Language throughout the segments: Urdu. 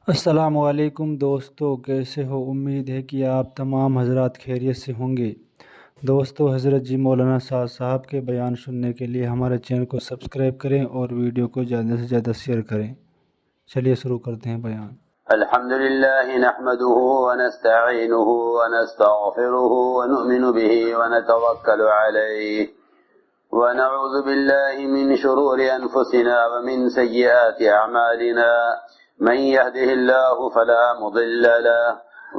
السلام علیکم دوستو، کیسے ہو؟ امید ہے کہ آپ تمام حضرات خیریت سے ہوں گے۔ دوستو، حضرت جی مولانا سعد صاحب کے بیان سننے کے لیے ہمارے چینل کو سبسکرائب کریں اور ویڈیو کو زیادہ سے زیادہ شیئر کریں۔ چلیے شروع کرتے ہیں بیان۔ الحمد لله نحمده ونستعينه ونستغفره ونؤمن به ونتوكل عليه ونعوذ بالله من شرور أنفسنا ومن سيئات أعمالنا، من يهده الله فلا مضل له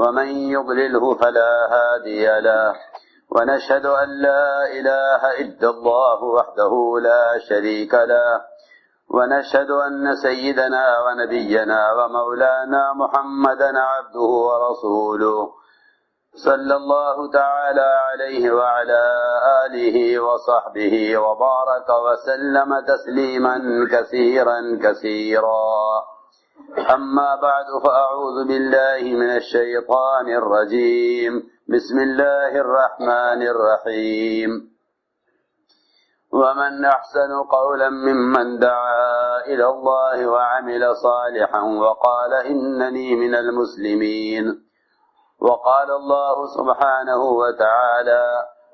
ومن يضلله فلا هادي له، ونشهد أن لا إله إلا الله وحده لا شريك له، ونشهد أن سيدنا ونبينا ومولانا محمدا عبده ورسوله، صلى الله تعالى عليه وعلى آله وصحبه وبارك وسلم تسليما كثيرا كثيرا. أما بعد، فأعوذ بالله من الشيطان الرجيم. بسم الله الرحمن الرحيم. ومن أحسن قولا ممن دعا إلى الله وعمل صالحا وقال إنني من المسلمين. وقال الله سبحانه وتعالى: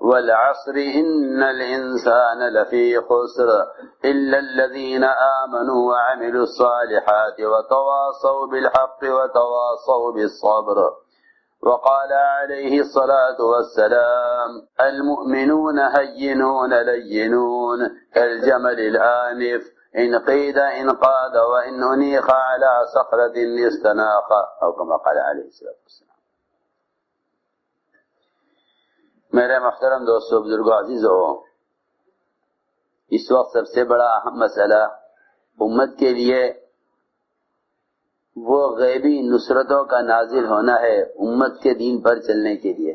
والعصر إن الإنسان لفي خسر إلا الذين آمنوا وعملوا الصالحات وتواصوا بالحق وتواصوا بالصبر. وقال عليه الصلاة والسلام: المؤمنون هينون لينون كالجمل الآنف، إن قيد انقاد وإن أنيخ على صخرة استناخ، أو كما قال عليه الصلاة والسلام. میرے محترم دوستو، بزرگو، عزیزو، اس وقت سب سے بڑا اہم مسئلہ امت کے لیے وہ غیبی نصرتوں کا نازل ہونا ہے امت کے دین پر چلنے کے لیے،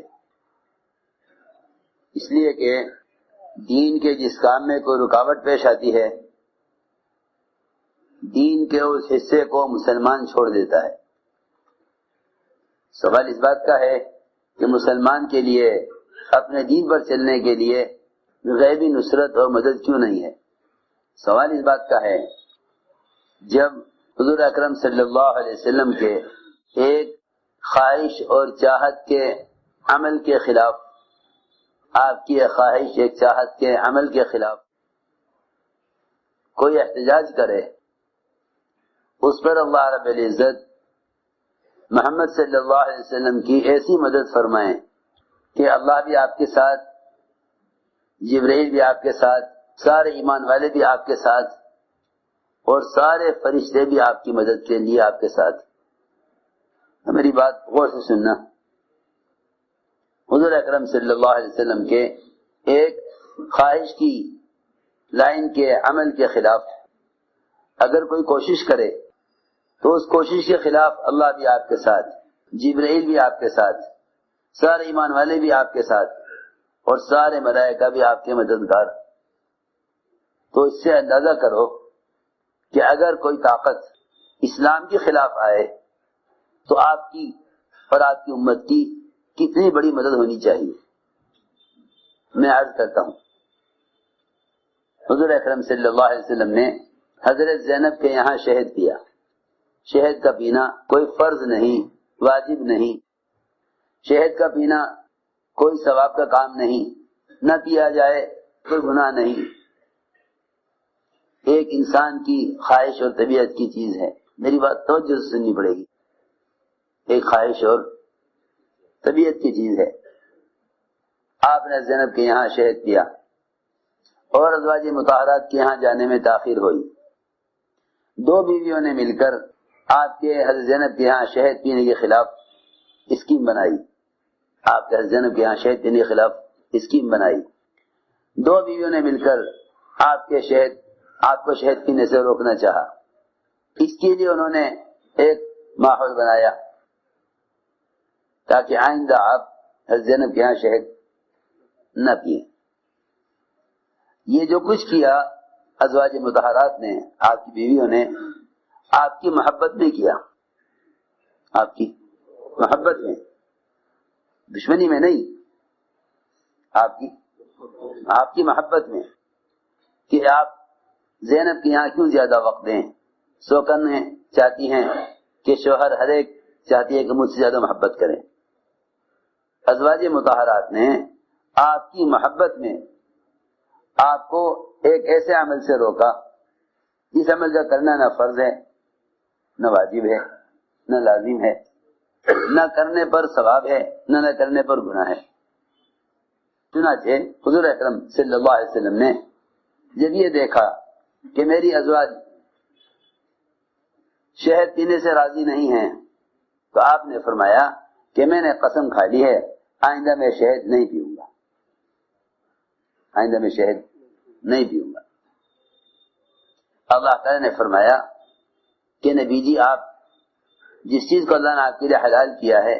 اس لیے کہ دین کے جس کام میں کوئی رکاوٹ پیش آتی ہے، دین کے اس حصے کو مسلمان چھوڑ دیتا ہے۔ سوال اس بات کا ہے کہ مسلمان کے لیے اپنے دین پر چلنے کے لیے غیبی نصرت اور مدد کیوں نہیں ہے؟ سوال اس بات کا ہے جب حضور اکرم صلی اللہ علیہ وسلم کے ایک خواہش اور چاہت کے عمل کے خلاف، آپ کی ایک خواہش ایک چاہت کے عمل کے خلاف کوئی احتجاج کرے، اس پر اللہ رب العزت محمد صلی اللہ علیہ وسلم کی ایسی مدد فرمائیں کہ اللہ بھی آپ کے ساتھ، جبرائیل بھی آپ کے ساتھ، سارے ایمان والے بھی آپ کے ساتھ، اور سارے فرشتے بھی آپ کی مدد کے لیے آپ کے ساتھ۔ میری بات غور سے سننا، حضور اکرم صلی اللہ علیہ وسلم کے ایک خواہش کی لائن کے عمل کے خلاف اگر کوئی کوشش کرے تو اس کوشش کے خلاف اللہ بھی آپ کے ساتھ، جبرائیل بھی آپ کے ساتھ، سارے ایمان والے بھی آپ کے ساتھ، اور سارے ملائکہ بھی آپ کے مددگار۔ تو اس سے اندازہ کرو کہ اگر کوئی طاقت اسلام کے خلاف آئے تو آپ کی اور آپ کی امت کی کتنی بڑی مدد ہونی چاہیے۔ میں عرض کرتا ہوں، حضور اکرم صلی اللہ علیہ وسلم نے حضرت زینب کے یہاں شہد پیا۔ شہد کا پینا کوئی فرض نہیں، واجب نہیں، شہد کا پینا کوئی ثواب کا کام نہیں، نہ پیا جائے کوئی گناہ نہیں، ایک انسان کی خواہش اور طبیعت کی چیز ہے۔ میری بات توجہ سے سننی پڑے گی، ایک خواہش اور طبیعت کی چیز ہے۔ آپ نے زینب کے یہاں شہد پیا اور ازواج مطہرات کے یہاں جانے میں تاخیر ہوئی۔ دو بیویوں نے مل کر آپ کے حضرت زینب کے یہاں شہد پینے کے خلاف اسکیم بنائی، آپ کے حضرت زینب کے یہاں شہد پینے کے خلاف اسکیم بنائی۔ دو بیویوں نے مل کر آپ کو شہد پینے سے روکنا چاہا۔ اس کے لیے انہوں نے ایک ماحول بنایا تاکہ آئندہ آپ حضرت زینب کے یہاں شہد نہ پئیں۔ یہ جو کچھ کیا ازواج مطہرات نے، آپ کی بیویوں نے، آپ کی محبت میں کیا، آپ کی محبت میں، دشمنی میں نہیں، آپ کی محبت میں، کہ آپ زینب کے یہاں کیوں زیادہ وقت دیں، سوکن چاہتی ہیں کہ شوہر ہر ایک چاہتی ہے کہ مجھ سے زیادہ محبت کریں. ازواج مطہرات نے آپ کی محبت میں آپ کو ایک ایسے عمل سے روکا جس عمل کا کرنا نہ فرض ہے، نہ واجب ہے، نہ لازم ہے، نہ کرنے پر ثواب ہے، نہ کرنے پر گناہ ہے. چنانچہ حضور اکرم صلی اللہ علیہ وسلم نے جب یہ دیکھا کہ میری ازواج شہد پینے سے راضی نہیں ہیں تو آپ نے فرمایا کہ میں نے قسم کھا لی ہے آئندہ میں شہد نہیں پیوں گا، آئندہ میں شہد نہیں پیوں گا. اللہ تعالی نے فرمایا کہ نبی جی آپ جس چیز کو اللہ نے آپ کے لیے حلال کیا ہے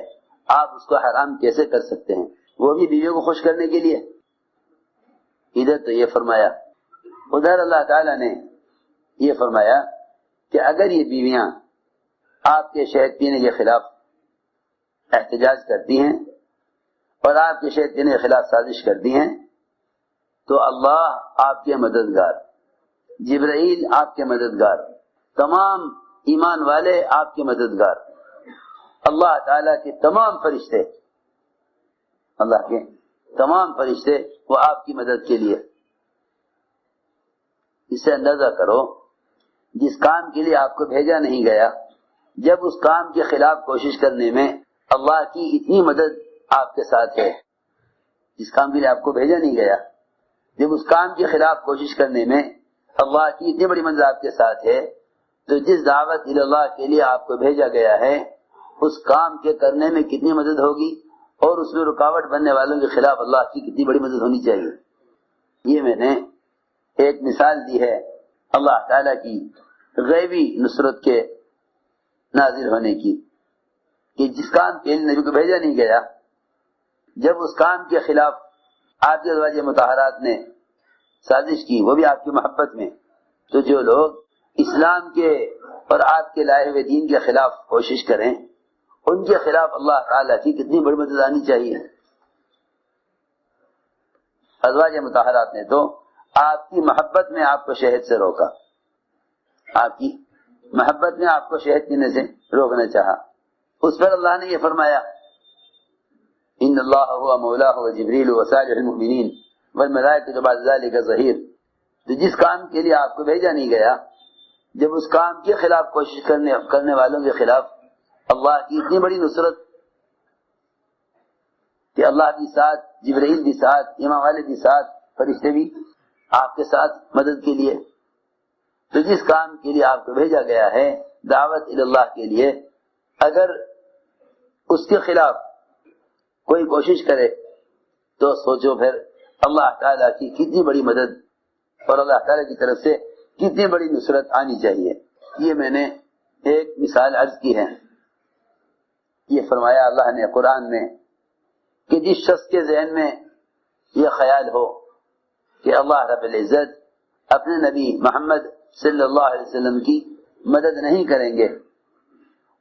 آپ اس کو حرام کیسے کر سکتے ہیں، وہ بھی بیویوں کو خوش کرنے کے لیے. ادھر تو یہ فرمایا، ادھر اللہ تعالی نے یہ فرمایا کہ اگر یہ بیویاں آپ کے شہد پینے کے خلاف احتجاج کرتی ہیں اور آپ کے شہد پینے کے خلاف سازش کرتی ہیں تو اللہ آپ کے مددگار، جبرائیل آپ کے مددگار، تمام ایمان والے آپ کے مددگار، اللہ تعالیٰ کے تمام فرشتے، اللہ کے تمام فرشتے وہ آپ کی مدد کے لیے. اس سے اندازہ کرو جس کام کے لیے آپ کو بھیجا نہیں گیا، جب اس کام کے خلاف کوشش کرنے میں اللہ کی اتنی مدد آپ کے ساتھ ہے. جس کام کے لیے آپ کو بھیجا نہیں گیا، جب اس کام کے خلاف کوشش کرنے میں اللہ کی اتنی بڑی مدد آپ کے ساتھ ہے، تو جس دعوت اللہ کے لیے آپ کو بھیجا گیا ہے اس کام کے کرنے میں کتنی مدد ہوگی، اور اس میں رکاوٹ بننے والوں کے خلاف اللہ کی کتنی بڑی مدد ہونی چاہیے. یہ میں نے ایک مثال دی ہے اللہ تعالیٰ کی غیبی نصرت کے نازل ہونے کی، کہ جس کام کے لیے نبی کو بھیجا نہیں گیا، جب اس کام کے خلاف آپ کے ازواج مطہرات نے سازش کی، وہ بھی آپ کی محبت میں، تو جو لوگ اسلام کے اور آپ کے لائے ہوئے دین کے خلاف کوشش کریں ان کے خلاف اللہ تعالیٰ کی کتنی بڑی مدد آنی چاہیے. ازواج مطہرات نے تو آپ کی محبت میں آپ کو شہد سے روکا، آپ کی محبت میں آپ کو شہد پینے سے روکنا چاہا. اس پر اللہ نے یہ فرمایا ان اللہ هو مولاه وجبریل وصالح المؤمنین والملائکۃ بعد ذلک ظہیر. تو جس کام کے لیے آپ کو بھیجا نہیں گیا، جب اس کام کے خلاف کوشش کرنے والوں کے خلاف اللہ کی اتنی بڑی نصرت کہ اللہ بھی ساتھ، جبرائیل بھی ساتھ، امام والے بھی ساتھ، فرشتے بھی آپ کے ساتھ مدد کے لیے. تو جس کام کے لیے آپ کو بھیجا گیا ہے دعوت اللہ کے لیے، اگر اس کے خلاف کوئی کوشش کرے تو سوچو پھر اللہ تعالیٰ کی کتنی بڑی مدد اور اللہ تعالیٰ کی طرف سے کتنی بڑی نصرت آنی چاہیے. یہ میں نے ایک مثال عرض کی ہے. یہ فرمایا اللہ نے قرآن میں کہ جس شخص کے ذہن میں یہ خیال ہو کہ اللہ رب العزت اپنے نبی محمد صلی اللہ علیہ وسلم کی مدد نہیں کریں گے،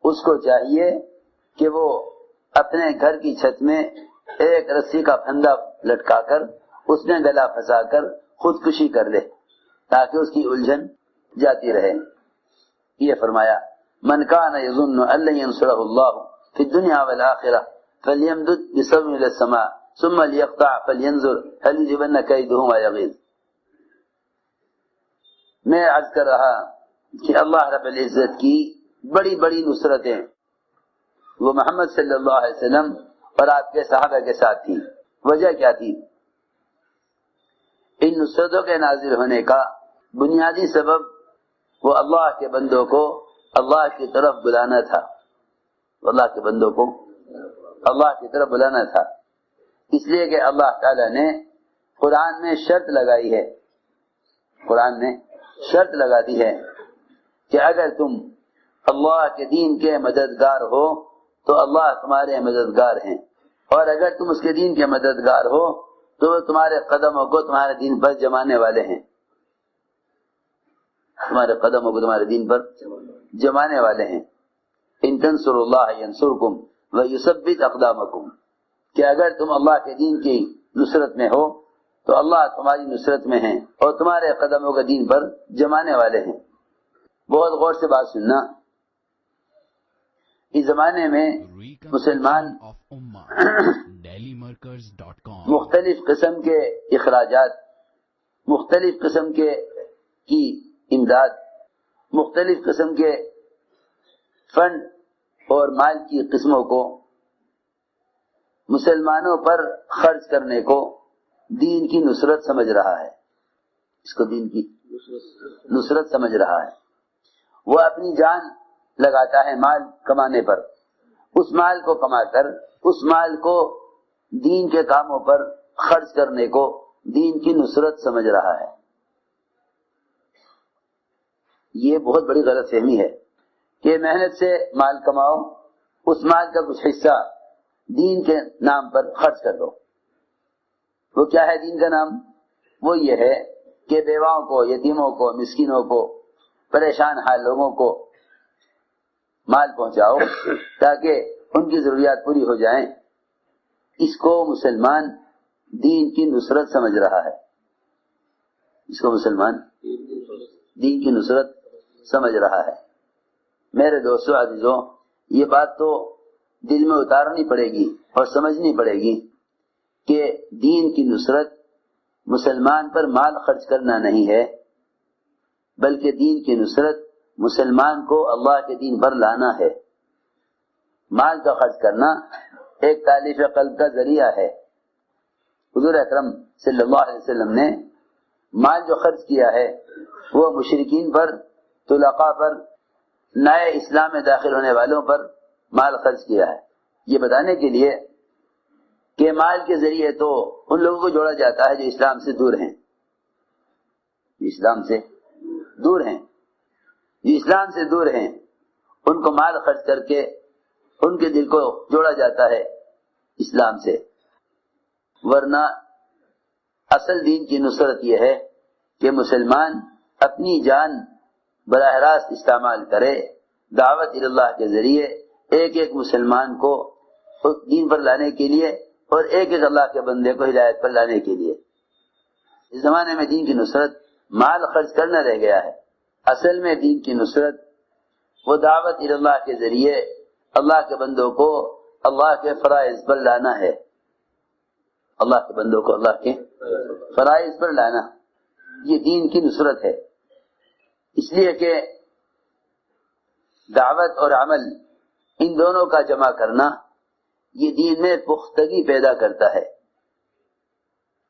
اس کو چاہیے کہ وہ اپنے گھر کی چھت میں ایک رسی کا پھندا لٹکا کر اس میں گلا پھنسا کر خودکشی کر لے تاکہ اس کی الجھن جاتی رہے. یہ فرمایا من کان یظن ان لن ینصرہ اللہ فی الدنیا والآخرہ فلیمدد بسبب الى السماء ثم لیقطع فلینظر هل یجبن کیدہ ما یغیظ. میں عرض کر رہا کہ اللہ رب العزت کی بڑی بڑی نصرتیں وہ محمد صلی اللہ علیہ وسلم اور آپ کے صحابہ کے ساتھ تھی. وجہ کیا تھی؟ ان نصرتوں کے نازل ہونے کا بنیادی سبب وہ اللہ کے بندوں کو اللہ کی طرف بلانا تھا. اللہ کے بندوں کو اللہ کی طرف بلانا تھا. اس لیے کہ اللہ تعالی نے قرآن میں شرط لگائی ہے، قرآن نے شرط لگا دی ہے کہ اگر تم اللہ کے دین کے مددگار ہو تو اللہ تمہارے مددگار ہیں، اور اگر تم اس کے دین کے مددگار ہو تو وہ تمہارے قدموں کو تمہارے دین پر جمانے والے ہیں، تمہارے قدموں کو تمہارے دین پر جمانے والے ہیں. ان تنصروا اللہ ینصرکم ویثبت اقدامکم، کہ اگر تم اللہ کے دین کی نصرت میں ہو تو اللہ تمہاری نصرت میں ہیں اور تمہارے قدموں کا دین پر جمانے والے ہیں. بہت غور سے بات سننا. اس زمانے میں مسلمان مختلف قسم کے اخراجات، مختلف قسم کی امداد، مختلف قسم کے فنڈ اور مال کی قسموں کو مسلمانوں پر خرچ کرنے کو دین کی نصرت سمجھ رہا ہے، اس کو دین کی نصرت سمجھ رہا ہے۔ وہ اپنی جان لگاتا ہے مال کمانے پر، اس مال کو کما کر اس مال کو دین کے کاموں پر خرچ کرنے کو دین کی نصرت سمجھ رہا ہے۔ یہ بہت بڑی غلط فہمی ہے کہ محنت سے مال کماؤ، اس مال کا کچھ حصہ دین کے نام پر خرچ کر دو۔ وہ کیا ہے دین کا نام؟ وہ یہ ہے کہ بیواؤں کو، یتیموں کو، مسکینوں کو، پریشان حال لوگوں کو مال پہنچاؤ تاکہ ان کی ضروریات پوری ہو جائیں۔ اس کو مسلمان دین کی نصرت سمجھ رہا ہے، اس کو مسلمان دین کی نصرت سمجھ رہا ہے۔ میرے دوستو عزیزوں، یہ بات تو دل میں اتارنی پڑے گی اور سمجھنی پڑے گی کہ دین کی نصرت مسلمان پر مال خرچ کرنا نہیں ہے، بلکہ دین کی نصرت مسلمان کو اللہ کے دین پر لانا ہے۔ مال کا خرچ کرنا ایک تالیف قلب کا ذریعہ ہے۔ حضور اکرم صلی اللہ علیہ وسلم نے مال جو خرچ کیا ہے وہ مشرکین پر، طلقاء پر، نئے اسلام میں داخل ہونے والوں پر مال خرچ کیا ہے، یہ بتانے کے لیے کہ مال کے ذریعے تو ان لوگوں کو جوڑا جاتا ہے جو اسلام سے دور ہیں، جو اسلام سے دور ہیں، جو اسلام سے دور ہیں، ان کو مال خرچ کر کے ان کے دل کو جوڑا جاتا ہے اسلام سے۔ ورنہ اصل دین کی نصرت یہ ہے کہ مسلمان اپنی جان براہ راست استعمال کرے، دعوت اللہ کے ذریعے ایک ایک مسلمان کو دین پر لانے کے لیے اور ایک ایک اللہ کے بندے کو ہدایت پر لانے کے لیے۔ اس زمانے میں دین کی نصرت مال خرچ کرنا رہ گیا ہے۔ اصل میں دین کی نصرت وہ دعوت اللہ کے ذریعے اللہ کے بندوں کو اللہ کے فرائض پر لانا ہے، اللہ کے بندوں کو اللہ کے فرائض پر لانا، یہ دین کی نصرت ہے۔ اس لیے کہ دعوت اور عمل ان دونوں کا جمع کرنا یہ دین میں پختگی پیدا کرتا ہے،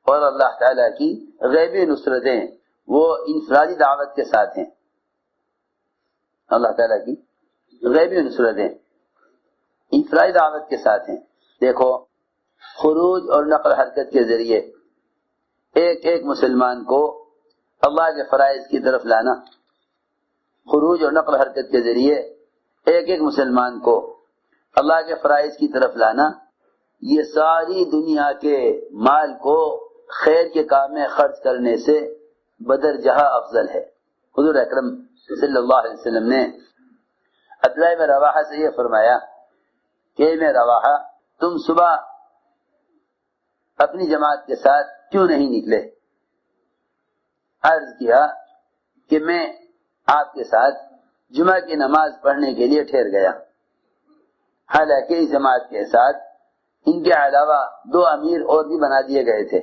اور اللہ تعالیٰ کی غیبی نصرتیں وہ انفرادی دعوت کے ساتھ ہیں۔ اللہ تعالیٰ کی غیبی نصرتیں انفرادی دعوت کے ساتھ ہیں۔ دیکھو، خروج اور نقل حرکت کے ذریعے ایک ایک مسلمان کو اللہ کے فرائض کی طرف لانا، خروج اور نقل حرکت کے ذریعے ایک ایک مسلمان کو اللہ کے فرائض کی طرف لانا، یہ ساری دنیا کے مال کو خیر کے کام میں خرچ کرنے سے بدرجہ افضل ہے۔ حضور اکرم صلی اللہ علیہ وسلم نے عبداللہ بن رواحہ سے یہ فرمایا کہ میں رواحہ، تم صبح اپنی جماعت کے ساتھ کیوں نہیں نکلے؟ عرض کیا کہ میں آپ کے ساتھ جمعہ کی نماز پڑھنے کے لیے ٹھہر گیا، حالانکہ اس جماعت کے ساتھ ان کے علاوہ 2 امیر اور بھی بنا دیے گئے تھے۔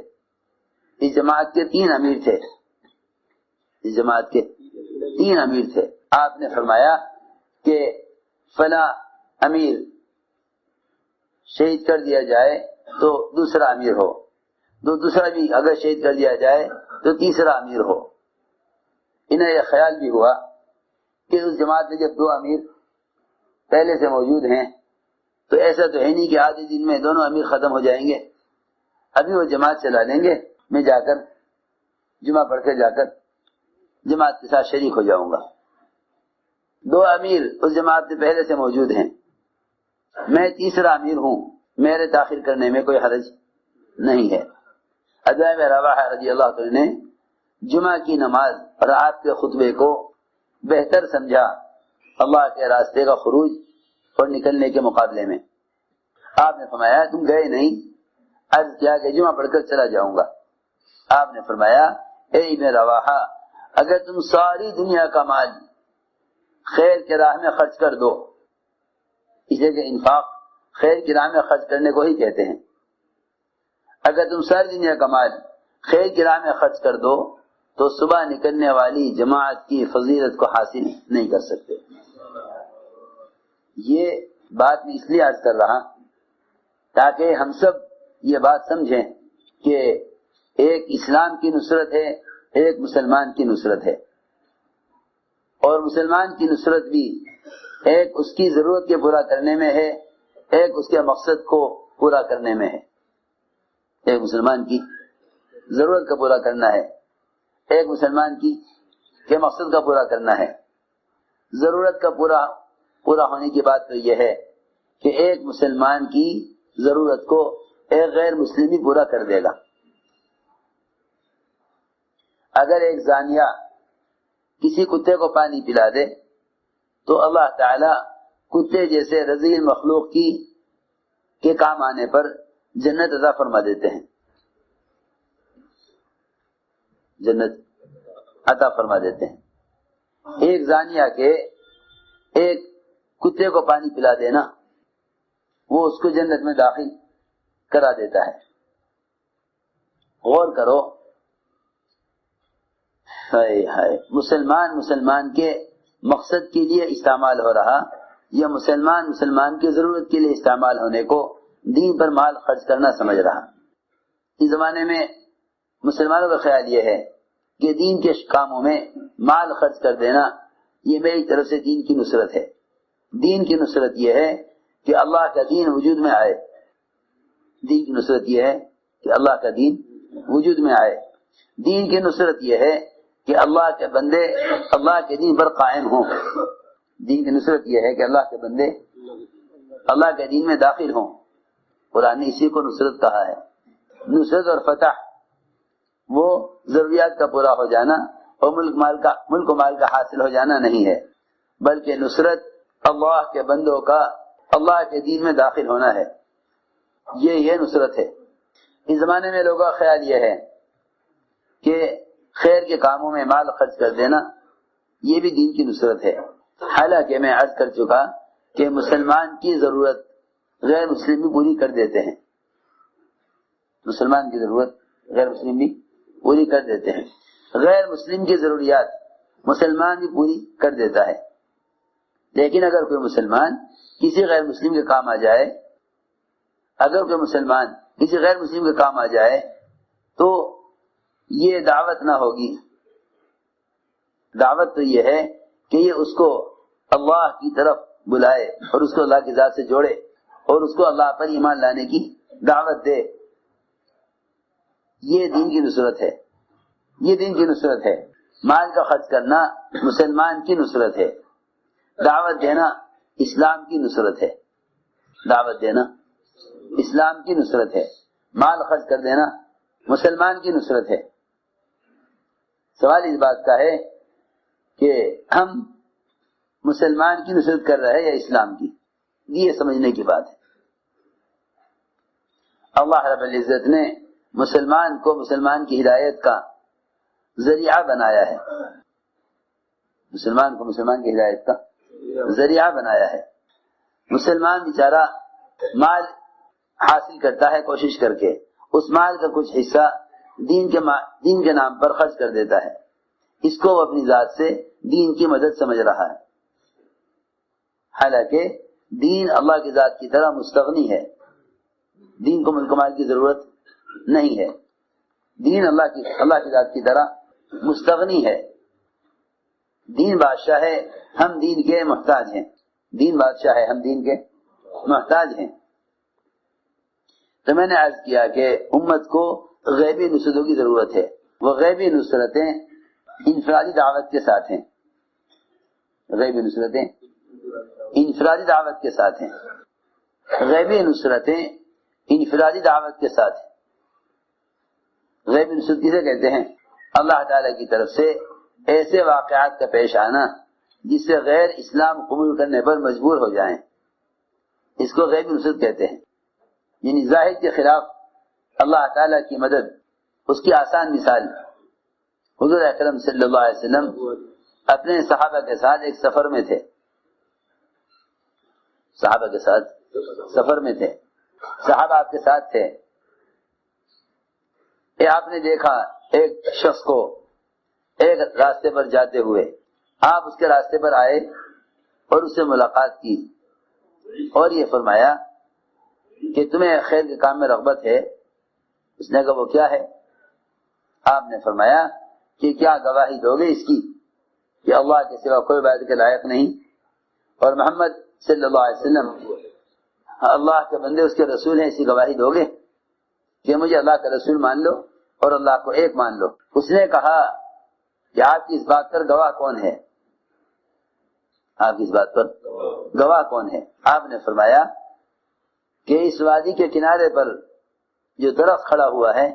اس جماعت کے 3 امیر تھے، اس جماعت کے 3 امیر تھے۔ آپ نے فرمایا کہ فلاں امیر شہید کر دیا جائے تو دوسرا امیر ہو، دوسرا بھی اگر شہید کر دیا جائے تو تیسرا امیر ہو۔ انہیں یہ خیال بھی ہوا کہ اس جماعت میں جب 2 امیر پہلے سے موجود ہیں تو ایسا تو ہے نہیں کہ آدھے دن میں دونوں امیر ختم ہو جائیں گے، ابھی وہ جماعت چلا لیں گے، میں جا کر جمعہ پڑھ کے جا کر جماعت کے ساتھ شریک ہو جاؤں گا۔ 2 امیر اس جماعت میں پہلے سے موجود ہیں، میں تیسرا امیر ہوں، میرے تاخیر کرنے میں کوئی حرج نہیں ہے۔ عبداللہ بن رواحہ رضی اللہ عنہ نے جمعہ کی نماز اور آپ کے خطبے کو بہتر سمجھا اللہ کے راستے کا خروج اور نکلنے کے مقابلے میں۔ آپ نے فرمایا تم گئے نہیں؟ عرض کیا کہ جمعہ پڑھ کر چلا جاؤں گا۔ آپ نے فرمایا اے ابن رواحہ، اگر تم ساری دنیا کا مال خیر کے راہ میں خرچ کر دو، اس لیے کہ انفاق خیر کی راہ میں خرچ کرنے کو ہی کہتے ہیں۔ اگر تم ساری دنیا کا مال خیر کی راہ میں خرچ کر دو تو صبح نکلنے والی جماعت کی فضیلت کو حاصل نہیں کر سکتے۔ یہ بات میں اس لیے عرض کر رہا تاکہ ہم سب یہ بات سمجھیں کہ ایک اسلام کی نصرت ہے، ایک مسلمان کی نصرت ہے، اور مسلمان کی نصرت بھی ایک اس کی ضرورت کے پورا کرنے میں ہے، ایک اس کے مقصد کو پورا کرنے میں ہے۔ ایک مسلمان کی ضرورت کا پورا کرنا ہے، ایک مسلمان کی کے مقصد کا پورا کرنا ہے۔ ضرورت کا پورا ہونے کی بات تو یہ ہے کہ ایک مسلمان کی ضرورت کو ایک غیر مسلم بھی پورا کر دے گا۔ اگر ایک زانیہ کسی کتے کو پانی پلا دے تو اللہ تعالی کتے جیسے رذیل مخلوق کے کام آنے پر جنت عطا فرما دیتے ہیں، جنت عطا فرما دیتے ہیں۔ ایک زانیہ کے ایک کتے کو پانی پلا دینا وہ اس کو جنت میں داخل کرا دیتا ہے۔ غور کرو، مسلمان کے مقصد کے لیے استعمال ہو رہا یا مسلمان کی ضرورت کے لیے استعمال ہونے کو دین پر مال خرچ کرنا سمجھ رہا۔ اس زمانے میں مسلمانوں کا خیال یہ ہے کہ دین کے کاموں میں مال خرچ کر دینا یہ میری طرف سے دین کی نصرت ہے۔ دین کی نصرت یہ ہے کہ اللہ کا دین وجود میں آئے، دین کی نصرت یہ ہے کہ اللہ کا دین وجود میں آئے، دین کی نصرت یہ ہے کہ اللہ کے بندے اللہ کے دین پر قائم ہوں، دین کی نصرت یہ ہے کہ اللہ کے بندے اللہ کے دین میں داخل ہوں۔ قرآن نے اسی کو نصرت کہا ہے۔ نصرت اور فتح وہ ضروریات کا پورا ہو جانا اور ملک و مال کا حاصل ہو جانا نہیں ہے، بلکہ نصرت اللہ کے بندوں کا اللہ کے دین میں داخل ہونا ہے، یہ نصرت ہے۔ اس زمانے میں لوگوں کا خیال یہ ہے کہ خیر کے کاموں میں مال خرچ کر دینا یہ بھی دین کی نصرت ہے، حالانکہ میں عرض کر چکا کہ مسلمان کی ضرورت غیر مسلم بھی پوری کر دیتے ہیں، مسلمان کی ضرورت غیر مسلم بھی پوری کر دیتے ہیں، غیر مسلم کی ضروریات مسلمان بھی پوری کر دیتا ہے۔ لیکن اگر کوئی مسلمان کسی غیر مسلم کے کام آ جائے، اگر کوئی مسلمان کسی غیر مسلم کے کام آ جائے تو یہ دعوت نہ ہوگی، دعوت تو یہ ہے کہ یہ اس کو اللہ کی طرف بلائے اور اس کو اللہ کی ذات سے جوڑے اور اس کو اللہ پر ایمان لانے کی دعوت دے۔ یہ دین کی نصرت ہے، یہ دین کی نصرت ہے۔ مال کا خرچ کرنا مسلمان کی نصرت ہے، دعوت دینا اسلام کی نصرت ہے، دعوت دینا اسلام کی نصرت ہے، مال خرچ کر دینا مسلمان کی نصرت ہے۔ سوال اس بات کا ہے کہ ہم مسلمان کی نصرت کر رہے ہیں یا اسلام کی، یہ سمجھنے کی بات ہے۔ اللہ رب العزت نے مسلمان کو مسلمان کی ہدایت کا ذریعہ بنایا ہے، مسلمان کو مسلمان کی ہدایت کا ذریعہ بنایا ہے۔ مسلمان بیچارہ مال حاصل کرتا ہے کوشش کر کے، اس مال کا کچھ حصہ دین کے نام پر خرچ کر دیتا ہے، اس کو وہ اپنی ذات سے دین کی مدد سمجھ رہا ہے، حالانکہ دین اللہ کی ذات کی طرح مستغنی ہے، دین کو ملک و مال کی ضرورت نہیں ہے، دین اللہ کی ذات کی طرح مستغنی ہے۔ دین بادشاہ ہے، ہم دین کے محتاج ہیں، دین بادشاہ ہے، ہم دین کے محتاج ہیں۔ تو میں نے عرض کیا کہ امت کو غیبی نصرتوں کی ضرورت ہے، وہ غیبی نصرتیں انفرادی دعوت کے ساتھ ہیں، غیبی نصرتیں انفرادی دعوت کے ساتھ ہیں، غیبی نصرتیں انفرادی دعوت کے ساتھ ہیں۔ غیبی نصرت کسے کہتے ہیں؟ اللہ تعالی کی طرف سے ایسے واقعات کا پیش آنا جس سے غیر اسلام قبول کرنے پر مجبور ہو جائیں، اس کو غیبی نصرت کہتے ہیں۔ یعنی ظاہر کے خلاف اللہ تعالی کی مدد، اس کی آسان مثال، حضور اکرم صلی اللہ علیہ وسلم اپنے صحابہ کے ساتھ ایک سفر میں تھے، صحابہ کے ساتھ سفر میں تھے، صحابہ آپ کے ساتھ تھے، آپ نے دیکھا ایک شخص کو ایک راستے پر جاتے ہوئے، آپ اس کے راستے پر آئے اور اس سے ملاقات کی اور یہ فرمایا کہ تمہیں خیر کے کام میں رغبت ہے؟ اس نے کہا وہ کیا ہے؟ آپ نے فرمایا کہ کیا گواہی دو گے اس کی کہ اللہ کے سوا کوئی عبادت کے لائق نہیں اور محمد صلی اللہ علیہ وسلم اللہ کے بندے اس کے رسول ہیں، اسی گواہی دو گے کہ مجھے اللہ کا رسول مان لو اور اللہ کو ایک مان لو؟ اس نے کہا کہ آپ کی اس بات پر گواہ کون ہے؟ آپ کی اس بات پر گواہ کون ہے؟ آپ نے فرمایا کہ اس وادی کے کنارے پر جو درخت کھڑا ہوا ہے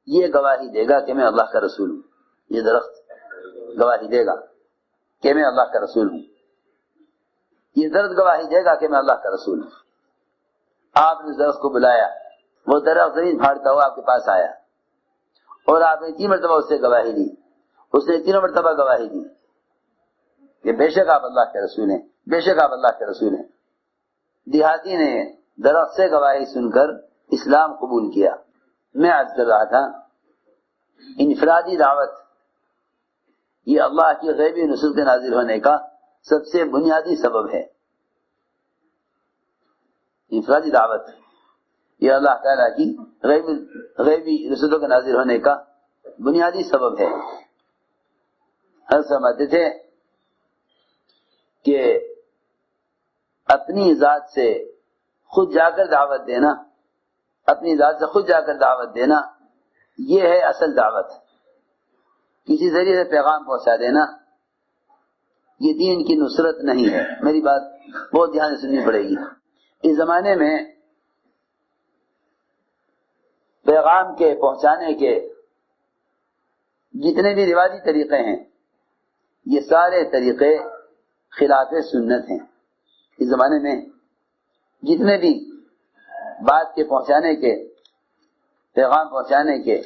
یہ گواہی دے گا کہ میں اللہ کا رسول ہوں، یہ درخت گواہی دے گا کہ میں اللہ کا رسول ہوں، یہ درخت گواہی دے گا کہ میں اللہ کا رسول ہوں۔ آپ نے درخت کو بلایا، وہ درخت زمین پھاڑتا ہوا آپ کے پاس آیا اور آپ نے 3 مرتبہ اس سے گواہی دی، اس نے 3 مرتبہ گواہی دی کہ بے شک آپ اللہ کے رسول ہیں، بے شک آپ اللہ کے رسول ہیں۔ دیہاتی نے درخت سے گواہی سن کر اسلام قبول کیا۔ میں عرض کر رہا تھا انفرادی دعوت یہ اللہ کی غیبی نصرت کے نازل ہونے کا سب سے بنیادی سبب ہے۔ انفرادی دعوت یہ اللہ تعالیٰ کی غیبی نصرتوں کے نازل ہونے کا بنیادی سبب ہے۔ ہر سمجھتے تھے کہ اپنی ذات سے خود جا کر دعوت دینا، اپنی ذات سے خود جا کر دعوت دینا یہ ہے اصل دعوت۔ کسی ذریعے سے پیغام پہنچا دینا یہ دین کی نصرت نہیں ہے۔ میری بات بہت دھیان سے سننی پڑے گی۔ اس زمانے میں پیغام کے پہنچانے کے جتنے بھی روایتی طریقے ہیں یہ سارے طریقے خلاف سنت ہیں۔ اس زمانے میں جتنے بھی بات کے پہنچانے کے، پیغام پہنچانے کے،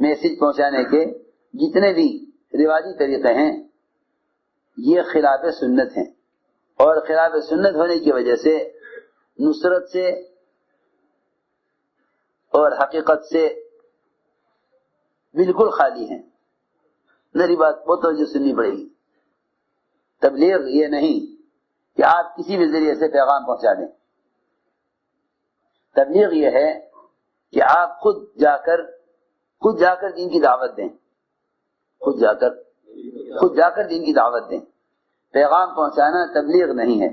میسج پہنچانے کے جتنے بھی رواجی طریقے ہیں یہ خلاف سنت ہیں، اور خلاف سنت ہونے کی وجہ سے نصرت سے اور حقیقت سے بالکل خالی ہیں۔ میری بات بہت توجہ سننی پڑے گی۔ تبلیغ یہ نہیں کہ آپ کسی بھی ذریعے سے پیغام پہنچا دیں، تبلیغ یہ ہے کہ آپ خود جا کر دین کی دعوت دیں، خود جا کر دین کی دعوت دیں۔ پیغام پہنچانا تبلیغ نہیں ہے،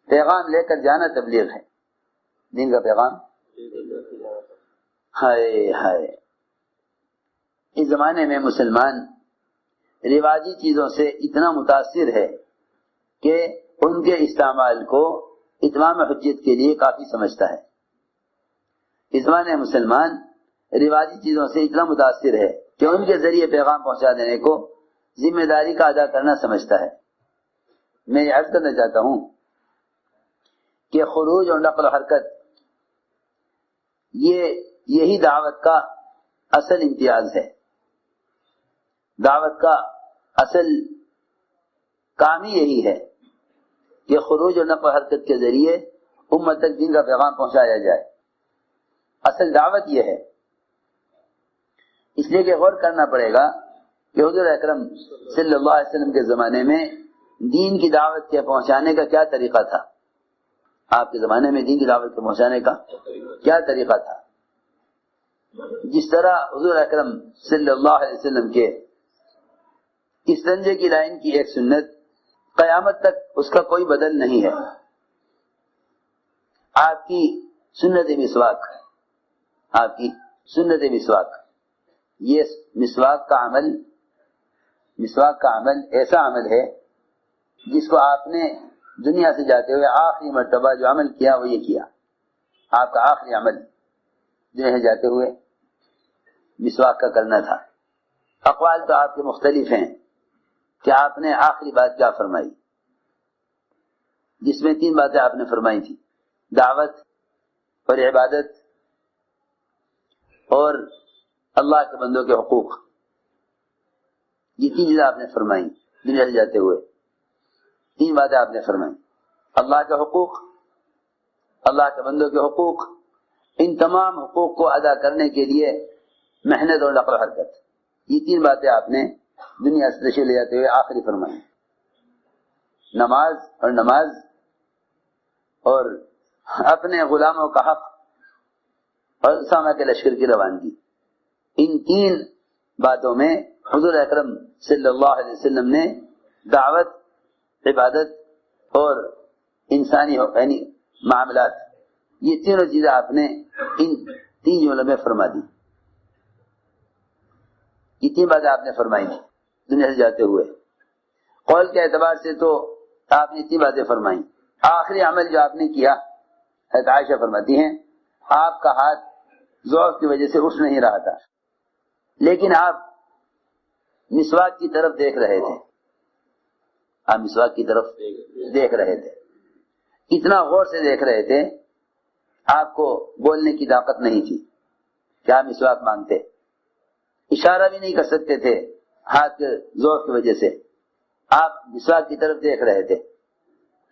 پیغام لے کر جانا تبلیغ ہے، دین کا پیغام۔ ہائے ہائے، اس زمانے میں مسلمان رواجی چیزوں سے اتنا متاثر ہے کہ ان کے استعمال کو اتمام حجت کے لیے کافی سمجھتا ہے۔ اس زمانے میں مسلمان رواجی چیزوں سے اتنا متاثر ہے کہ ان کے ذریعے پیغام پہنچا دینے کو ذمہ داری کا ادا کرنا سمجھتا ہے۔ میں یہ عرض کرنا چاہتا ہوں کہ خروج اور نقل و حرکت یہی دعوت کا اصل امتیاز ہے۔ دعوت کا اصل کام ہی یہی ہے کہ خروج اور نقل و حرکت کے ذریعے امت تک دین کا پیغام پہنچایا جائے۔ اصل دعوت یہ ہے۔ اس لیے کہ غور کرنا پڑے گا کہ حضور اکرم صلی اللہ علیہ وسلم کے زمانے میں دین کی دعوت کے پہنچانے کا کیا طریقہ تھا؟ آپ کے زمانے میں دین کی دعوت کے پہنچانے کا کیا طریقہ تھا؟ جس طرح حضور اکرم صلی اللہ علیہ وسلم کے استنجے کی لائن کی ایک سنت قیامت تک اس کا کوئی بدل نہیں ہے۔ آپ کی سنت مسواک، آپ کی سنت مسواک، یہ مسواک کا عمل ایسا عمل ہے جس کو آپ نے دنیا سے جاتے ہوئے آخری مرتبہ جو عمل کیا وہ یہ کیا۔ آپ کا آخری عمل دنیا سے جاتے ہوئے مسواک کا کرنا تھا۔ اقوال تو آپ کے مختلف ہیں کہ آپ نے آخری بات کیا فرمائی، جس میں 3 باتیں آپ نے فرمائی تھی: دعوت اور عبادت اور اللہ کے بندوں کے حقوق۔ یہ 3 چیزیں آپ نے فرمائی دنیا سے جاتے ہوئے، 3 باتیں آپ نے فرمائی: اللہ کے حقوق، اللہ کے بندوں کے حقوق، ان تمام حقوق کو ادا کرنے کے لیے محنت اور نقل و حرکت، یہ تین باتیں آپ نے دنیا سے تشریف لے جاتے ہوئے آخری فرمائی، نماز اور اپنے غلاموں کا حق اور اسامہ کے لشکر کی روانگی، ان تین باتوں میں حضور اکرم صلی اللہ علیہ وسلم نے دعوت، عبادت اور انسانی یعنی معاملات، یہ تینوں چیزیں آپ نے ان تین جملوں میں فرما دی، یہ تین باتیں آپ نے فرمائی دنیا سے جاتے ہوئے۔ قول کے اعتبار سے تو آپ نے تین باتیں فرمائی۔ آخری عمل جو آپ نے کیا، حضرت عائشہ فرماتی ہیں آپ کا ہاتھ ضعف کی وجہ سے اٹھ نہیں رہا تھا، لیکن آپ مسواک کی طرف دیکھ رہے تھے، آپ مسواک کی طرف دیکھ رہے تھے، اتنا غور سے دیکھ رہے تھے، آپ کو بولنے کی طاقت نہیں تھی کہ آپ مسواک مانگتے، اشارہ بھی نہیں کر سکتے تھے ہاتھ کے ضعف کی وجہ سے، آپ مسواک کی طرف دیکھ رہے تھے۔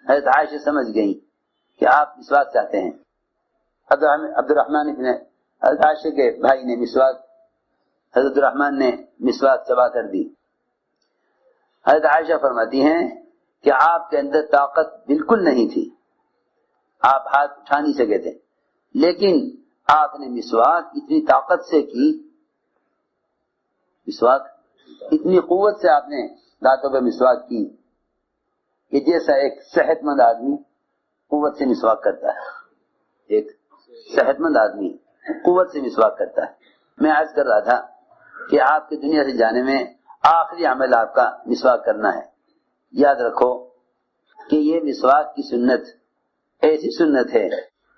حضرت عائشہ سمجھ گئی کہ آپ مسواک چاہتے ہیں۔ عبد الرحمن ابن حضرت عائشہ کے بھائی نے مسواک، حضرت الرحمن نے مسواک چبا کر دی۔ حضرت عائشہ فرماتی ہیں کہ آپ کے اندر طاقت بالکل نہیں تھی، آپ ہاتھ اٹھا نہیں سکے تھے، لیکن آپ نے مسواک اتنی طاقت سے کی، مسواک اتنی قوت سے آپ نے دانتوں پہ مسواک کی کہ جیسا ایک صحت مند آدمی قوت سے مسواک کرتا ہے، ایک صحت مند آدمی قوت سے مسواک کرتا ہے۔ میں عرض کر رہا تھا کہ آپ کے دنیا سے جانے میں آخری عمل آپ کا مسواک کرنا ہے۔ یاد رکھو کہ یہ مسواک کی سنت ایسی سنت ہے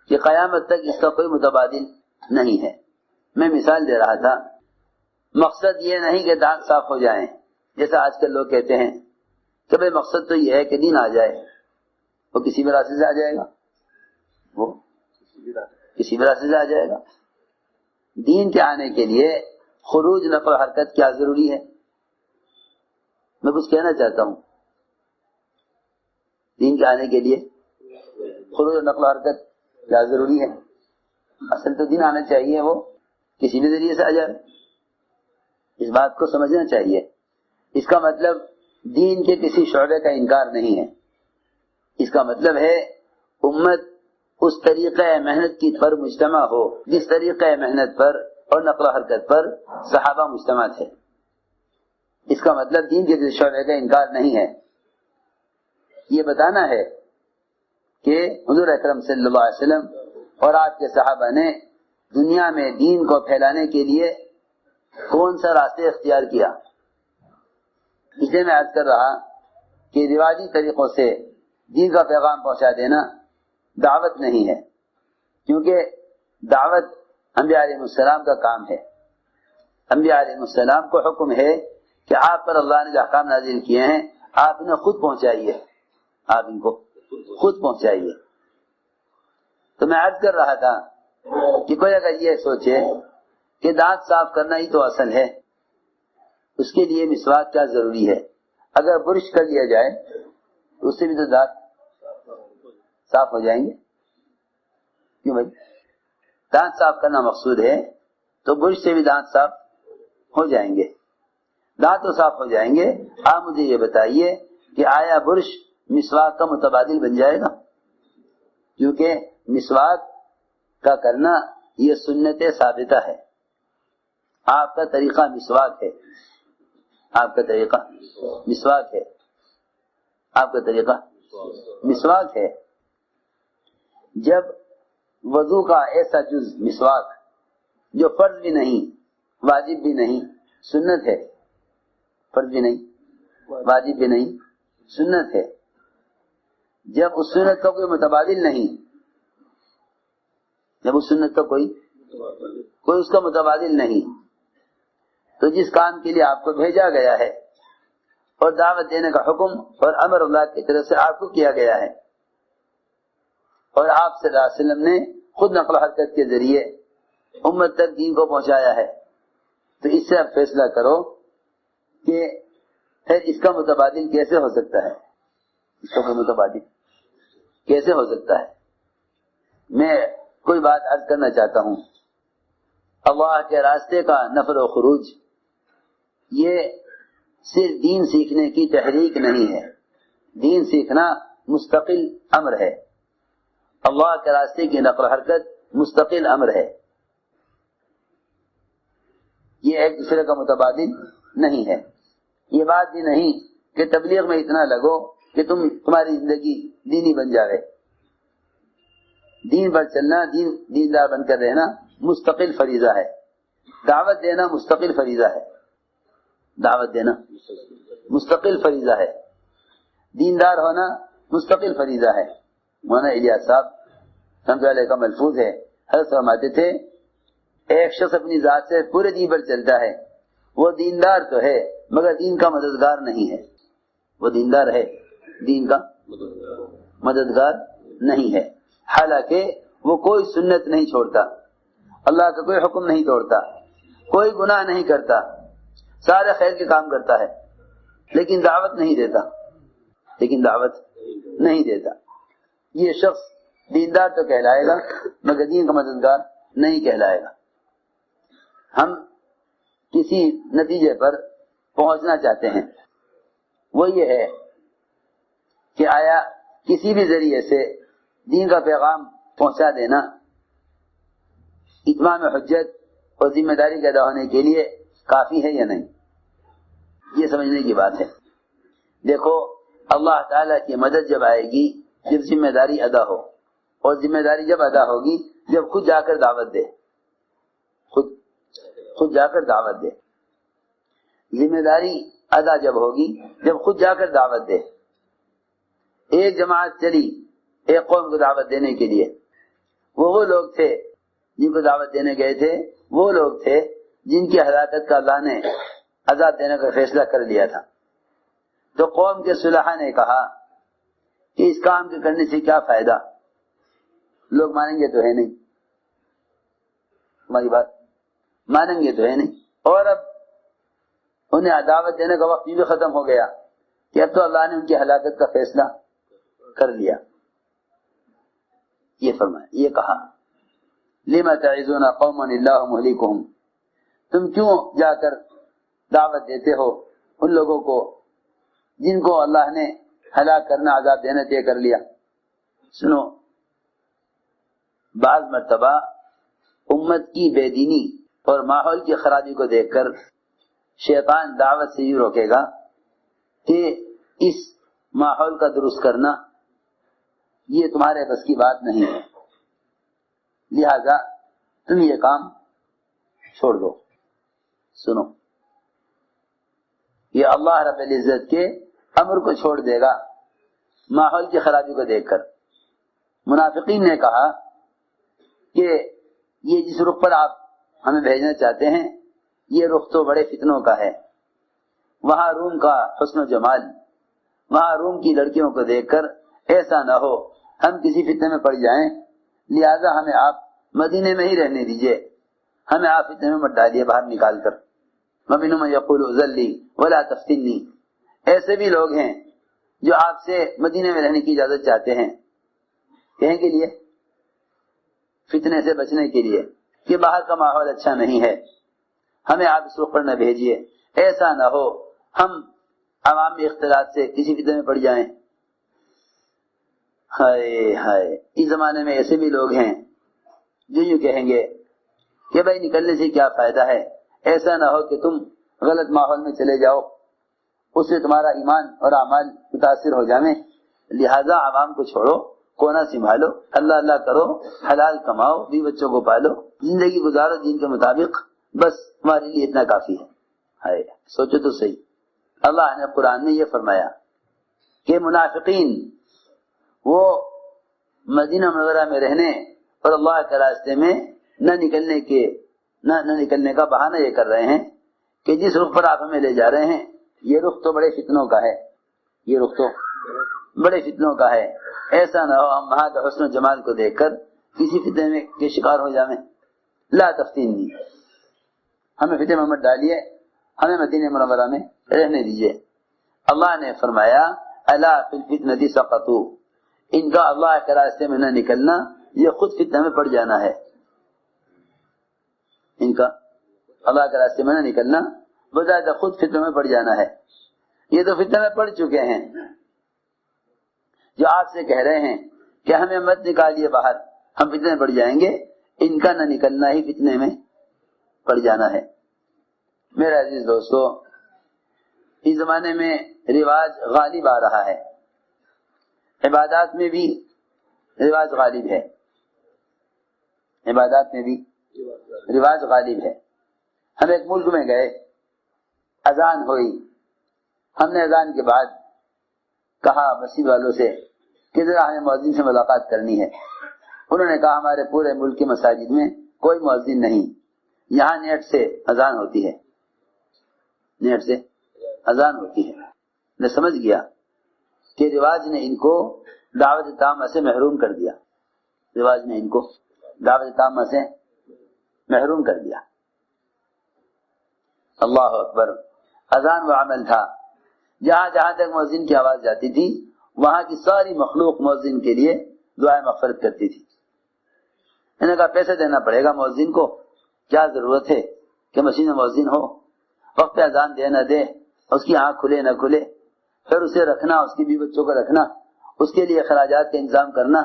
کہ قیامت تک اس کا کوئی متبادل نہیں ہے۔ میں مثال دے رہا تھا، مقصد یہ نہیں کہ دانت صاف ہو جائیں جیسا آج کل لوگ کہتے ہیں کہ بھئی مقصد تو یہ ہے کہ دین آ جائے، وہ کسی بھی راستے سے آ جائے گا، وہ کسی بھی راستے سے آ جائے گا۔ دین کے آنے کے لیے خروج، نقل و حرکت کیا ضروری ہے؟ میں کچھ کہنا چاہتا ہوں، دین کے آنے کے لیے خروج و نقل و حرکت کیا ضروری ہے؟ اصل تو دین آنا چاہیے وہ کسی بھی ذریعے سے آ جائے، اس بات کو سمجھنا چاہیے۔ اس کا مطلب دین کے کسی شعبے کا انکار نہیں ہے، اس کا مطلب ہے امت اس طریقہ محنت کی پر مجتمع ہو جس طریقہ محنت پر اور نقل و حرکت پر صحابہ مجتمع تھے۔ اس کا مطلب دین کے کسی شعبے کا انکار نہیں ہے، یہ بتانا ہے کہ حضور اکرم صلی اللہ علیہ وسلم اور آپ کے صحابہ نے دنیا میں دین کو پھیلانے کے لیے کون سا راستے اختیار کیا۔ اس لیے میں عرض کر رہا کہ رواجی طریقوں سے دین کا پیغام پہنچا دینا دعوت نہیں ہے، کیونکہ دعوت انبیاء علیہ السلام کا کام ہے۔ انبیاء علیہ السلام کو حکم ہے کہ آپ پر اللہ نے جو احکام نازل کیے ہیں آپ انہیں خود پہنچائیے، آپ ان کو خود پہنچائیے۔ تو میں عرض کر رہا تھا کہ کوئی اگر یہ سوچے کہ دانت صاف کرنا ہی تو اصل ہے، اس کے لیے مسواک کیا ضروری ہے؟ اگر برش کر لیا جائے تو اس سے بھی تو دانت صاف ہو جائیں گے، کیوں بھائی؟ دانت صاف کرنا مقصود ہے تو برش سے بھی دانت صاف ہو جائیں گے، دانت تو صاف ہو جائیں گے۔ آپ مجھے یہ بتائیے کہ آیا برش مسواک کا متبادل بن جائے گا؟ کیونکہ مسواک کا کرنا یہ سنت ثابتہ ہے، آپ کا طریقہ مسواک ہے، آپ کا طریقہ مسواک ہے، آپ کا طریقہ مسواک ہے۔ جب وضو کا ایسا جز مسواک جو فرض بھی نہیں، واجب بھی نہیں، سنت ہے، فرض بھی نہیں، واجب بھی نہیں، سنت ہے، جب اس سنت کا کوئی متبادل نہیں، جب اس سنت کا کوئی اس کا متبادل نہیں، تو جس کام کے لیے آپ کو بھیجا گیا ہے اور دعوت دینے کا حکم اور امر اللہ کی طرف سے آپ کو کیا گیا ہے، اور آپ صلی اللہ علیہ وسلم نے خود نقل و حرکت کے ذریعے امت تک دین کو پہنچایا ہے، تو اس سے آپ فیصلہ کرو کہ پھر اس کا متبادل کیسے ہو سکتا ہے؟ اس کا کوئی متبادل کیسے ہو سکتا ہے؟ میں کوئی بات عرض کرنا چاہتا ہوں. اللہ کے راستے کا نفر و خروج یہ صرف دین سیکھنے کی تحریک نہیں ہے. دین سیکھنا مستقل امر ہے. اللہ کے راستے کی نقل و حرکت مستقل امر ہے. یہ ایک دوسرے کا متبادل نہیں ہے. یہ بات بھی نہیں کہ تبلیغ میں اتنا لگو کہ تمہاری زندگی دینی بن جائے. دین پر چلنا، دیندار بن کر رہنا مستقل فریضہ ہے. دعوت دینا مستقل فریضہ ہے. دعوت دینا مستقل فریضہ ہے. دیندار ہونا مستقل فریضہ ہے. مولانا الیاس صاحب رحمۃ اللہ علیہ کا ملفوظ ہے، حضرت فرماتے تھے ایک شخص اپنی ذات سے پورے دین پر چلتا ہے، وہ دیندار تو ہے مگر دین کا مددگار نہیں ہے. وہ دیندار ہے، دین کا مددگار نہیں ہے. حالانکہ وہ کوئی سنت نہیں چھوڑتا، اللہ کا کوئی حکم نہیں توڑتا، کوئی گناہ نہیں کرتا، سارے خیر کے کام کرتا ہے، لیکن دعوت نہیں دیتا. یہ شخص دیندار تو کہلائے گا مگر دین کا مددگار نہیں کہلائے گا. ہم کسی نتیجے پر پہنچنا چاہتے ہیں، وہ یہ ہے کہ آیا کسی بھی ذریعے سے دین کا پیغام پہنچا دینا اتمام حجت اور ذمہ داری کے ادا ہونے کے لیے کافی ہے یا نہیں؟ یہ سمجھنے کی بات ہے. دیکھو اللہ تعالیٰ کی مدد جب آئے گی جب ذمہ داری ادا ہو، اور ذمہ داری جب ادا ہوگی جب خود جا کر دعوت دے. خود جا کر دعوت دے. ذمہ داری ادا جب ہوگی جب خود جا کر دعوت دے. ایک جماعت چلی ایک قوم کو دعوت دینے کے لیے. وہ لوگ تھے جن کو دعوت دینے گئے تھے، وہ لوگ تھے جن کی ہلاکت کا اللہ نے عذاب دینے کا فیصلہ کر لیا تھا. تو قوم کے صلحاء نے کہا کہ اس کام کے کرنے سے کیا فائدہ، لوگ مانیں گے تو ہے نہیں، ہماری بات مانیں گے تو ہے نہیں. اور اب انہیں دعوت دینے کا وقت بھی ختم ہو گیا کہ اب تو اللہ نے ان کی ہلاکت کا فیصلہ کر لیا. یہ فرمایا، یہ کہا لِمَ تَعِظُونَ قَوْمًا اللَّهُ مُهْلِكُهُمْ، تم کیوں جا کر دعوت دیتے ہو ان لوگوں کو جن کو اللہ نے ہلاک کرنا، عذاب دینا طے کر لیا. سنو، بعض مرتبہ امت کی بے دینی اور ماحول کی خرابی کو دیکھ کر شیطان دعوت سے یوں روکے گا کہ اس ماحول کا درست کرنا یہ تمہارے بس کی بات نہیں ہے، لہذا تم یہ کام چھوڑ دو. سنو، یہ اللہ رب العزت کے امر کو چھوڑ دے گا ماحول کی خرابی کو دیکھ کر. منافقین نے کہا کہ یہ جس رخ پر آپ ہمیں بھیجنا چاہتے ہیں یہ رخ تو بڑے فتنوں کا ہے. وہاں روم کا حسن و جمال، وہاں روم کی لڑکیوں کو دیکھ کر ایسا نہ ہو ہم کسی فتنے میں پڑ جائیں، لہذا ہمیں آپ مدینے میں ہی رہنے دیجئے، ہمیں آپ فتنے میں مت ڈالیے باہر نکال کر. وَمِنْهُمْ مَن يَقُولُ ائْذَن لِّي وَلَا تَفْتِنِّي، ایسے بھی لوگ ہیں جو آپ سے مدینے میں رہنے کی اجازت چاہتے ہیں. کہیں کے لیے؟ فتنے سے بچنے کے لیے کہ باہر کا ماحول اچھا نہیں ہے، ہمیں آپ اس رخ پر نہ بھیجیے، ایسا نہ ہو ہم عوامی اختلاط سے کسی فتنے میں پڑ جائیں. ہائے ہائے، اس زمانے میں ایسے بھی لوگ ہیں جو یوں کہیں گے کہ بھائی نکلنے سے کیا فائدہ ہے، ایسا نہ ہو کہ تم غلط ماحول میں چلے جاؤ، اس سے تمہارا ایمان اور اعمال متاثر ہو جائیں، لہذا عوام کو چھوڑو، کونا سنبھالو، اللہ اللہ کرو، حلال کماؤ، بیوی بچوں کو پالو، زندگی گزارو دین کے مطابق، بس تمہارے لیے اتنا کافی ہے. ہائے، سوچو تو صحیح. اللہ نے قرآن میں یہ فرمایا کہ منافقین وہ مدینہ منورہ میں رہنے اور اللہ کے راستے میں نہ نکلنے کا بہانہ یہ کر رہے ہیں کہ جس رخ پر آپ ہمیں لے جا رہے ہیں یہ رخ تو بڑے فتنوں کا ہے، یہ رخ تو بڑے فتنوں کا ہے، ایسا نہ ہو ہم وہاں کے حسن و جمال کو دیکھ کر کسی فتنے میں کے شکار ہو جائیں. لا تفتنی، ہمیں فتنے میں مت ڈالیے، ہمیں مدینہ منورہ میں رہنے دیجیے. اللہ نے فرمایا الا فی الفتنۃ سقطوا، ان کا اللہ کے راستے میں نہ نکلنا یہ خود فتنہ میں پڑ جانا ہے، ان کا اللہ کے راستے میں نہ نکلنا بظاہر خود فتنہ میں پڑ جانا ہے۔ یہ تو فتنہ میں پڑ چکے ہیں، جو آپ سے کہہ رہے ہیں کہ ہمیں مت نکالیے باہر، ہم فتنے میں پڑ جائیں گے، ان کا نہ نکلنا ہی فتنے میں پڑ جانا ہے۔ میرے عزیز دوستو، اس زمانے میں رواج غالب آ رہا ہے، عبادات میں بھی رواج غالب ہے، عبادات میں بھی رواج غالب ہے۔ ہم ایک ملک میں گئے، اذان ہوئی، ہم نے اذان کے بعد کہا مسجد والوں سے کہ ذرا ہمیں مؤذن سے ملاقات کرنی ہے۔ انہوں نے کہا ہمارے پورے ملک کی مساجد میں کوئی مؤذن نہیں، یہاں نیٹ سے اذان ہوتی ہے، نیٹ سے اذان ہوتی ہے۔ میں سمجھ گیا کہ رواج نے ان کو دعوت تامہ سے محروم کر دیا، رواج نے ان کو دعوت تامہ سے محروم کر دیا۔ اللہ اکبر، اذان و عمل تھا، جہاں جہاں تک مؤذن کی آواز جاتی تھی وہاں کی ساری مخلوق مؤذن کے لیے دعائیں مغفرت کرتی تھی۔ انہوں نے کہا پیسے دینا پڑے گا مؤذن کو، کیا ضرورت ہے کہ مسجد میں مؤذن ہو، وقت پہ اذان دے نہ دے، اس کی آنکھ کھلے نہ کھلے، پھر اسے رکھنا، اس کی بیوی بچوں کو رکھنا، اس کے لیے اخراجات کا انتظام کرنا،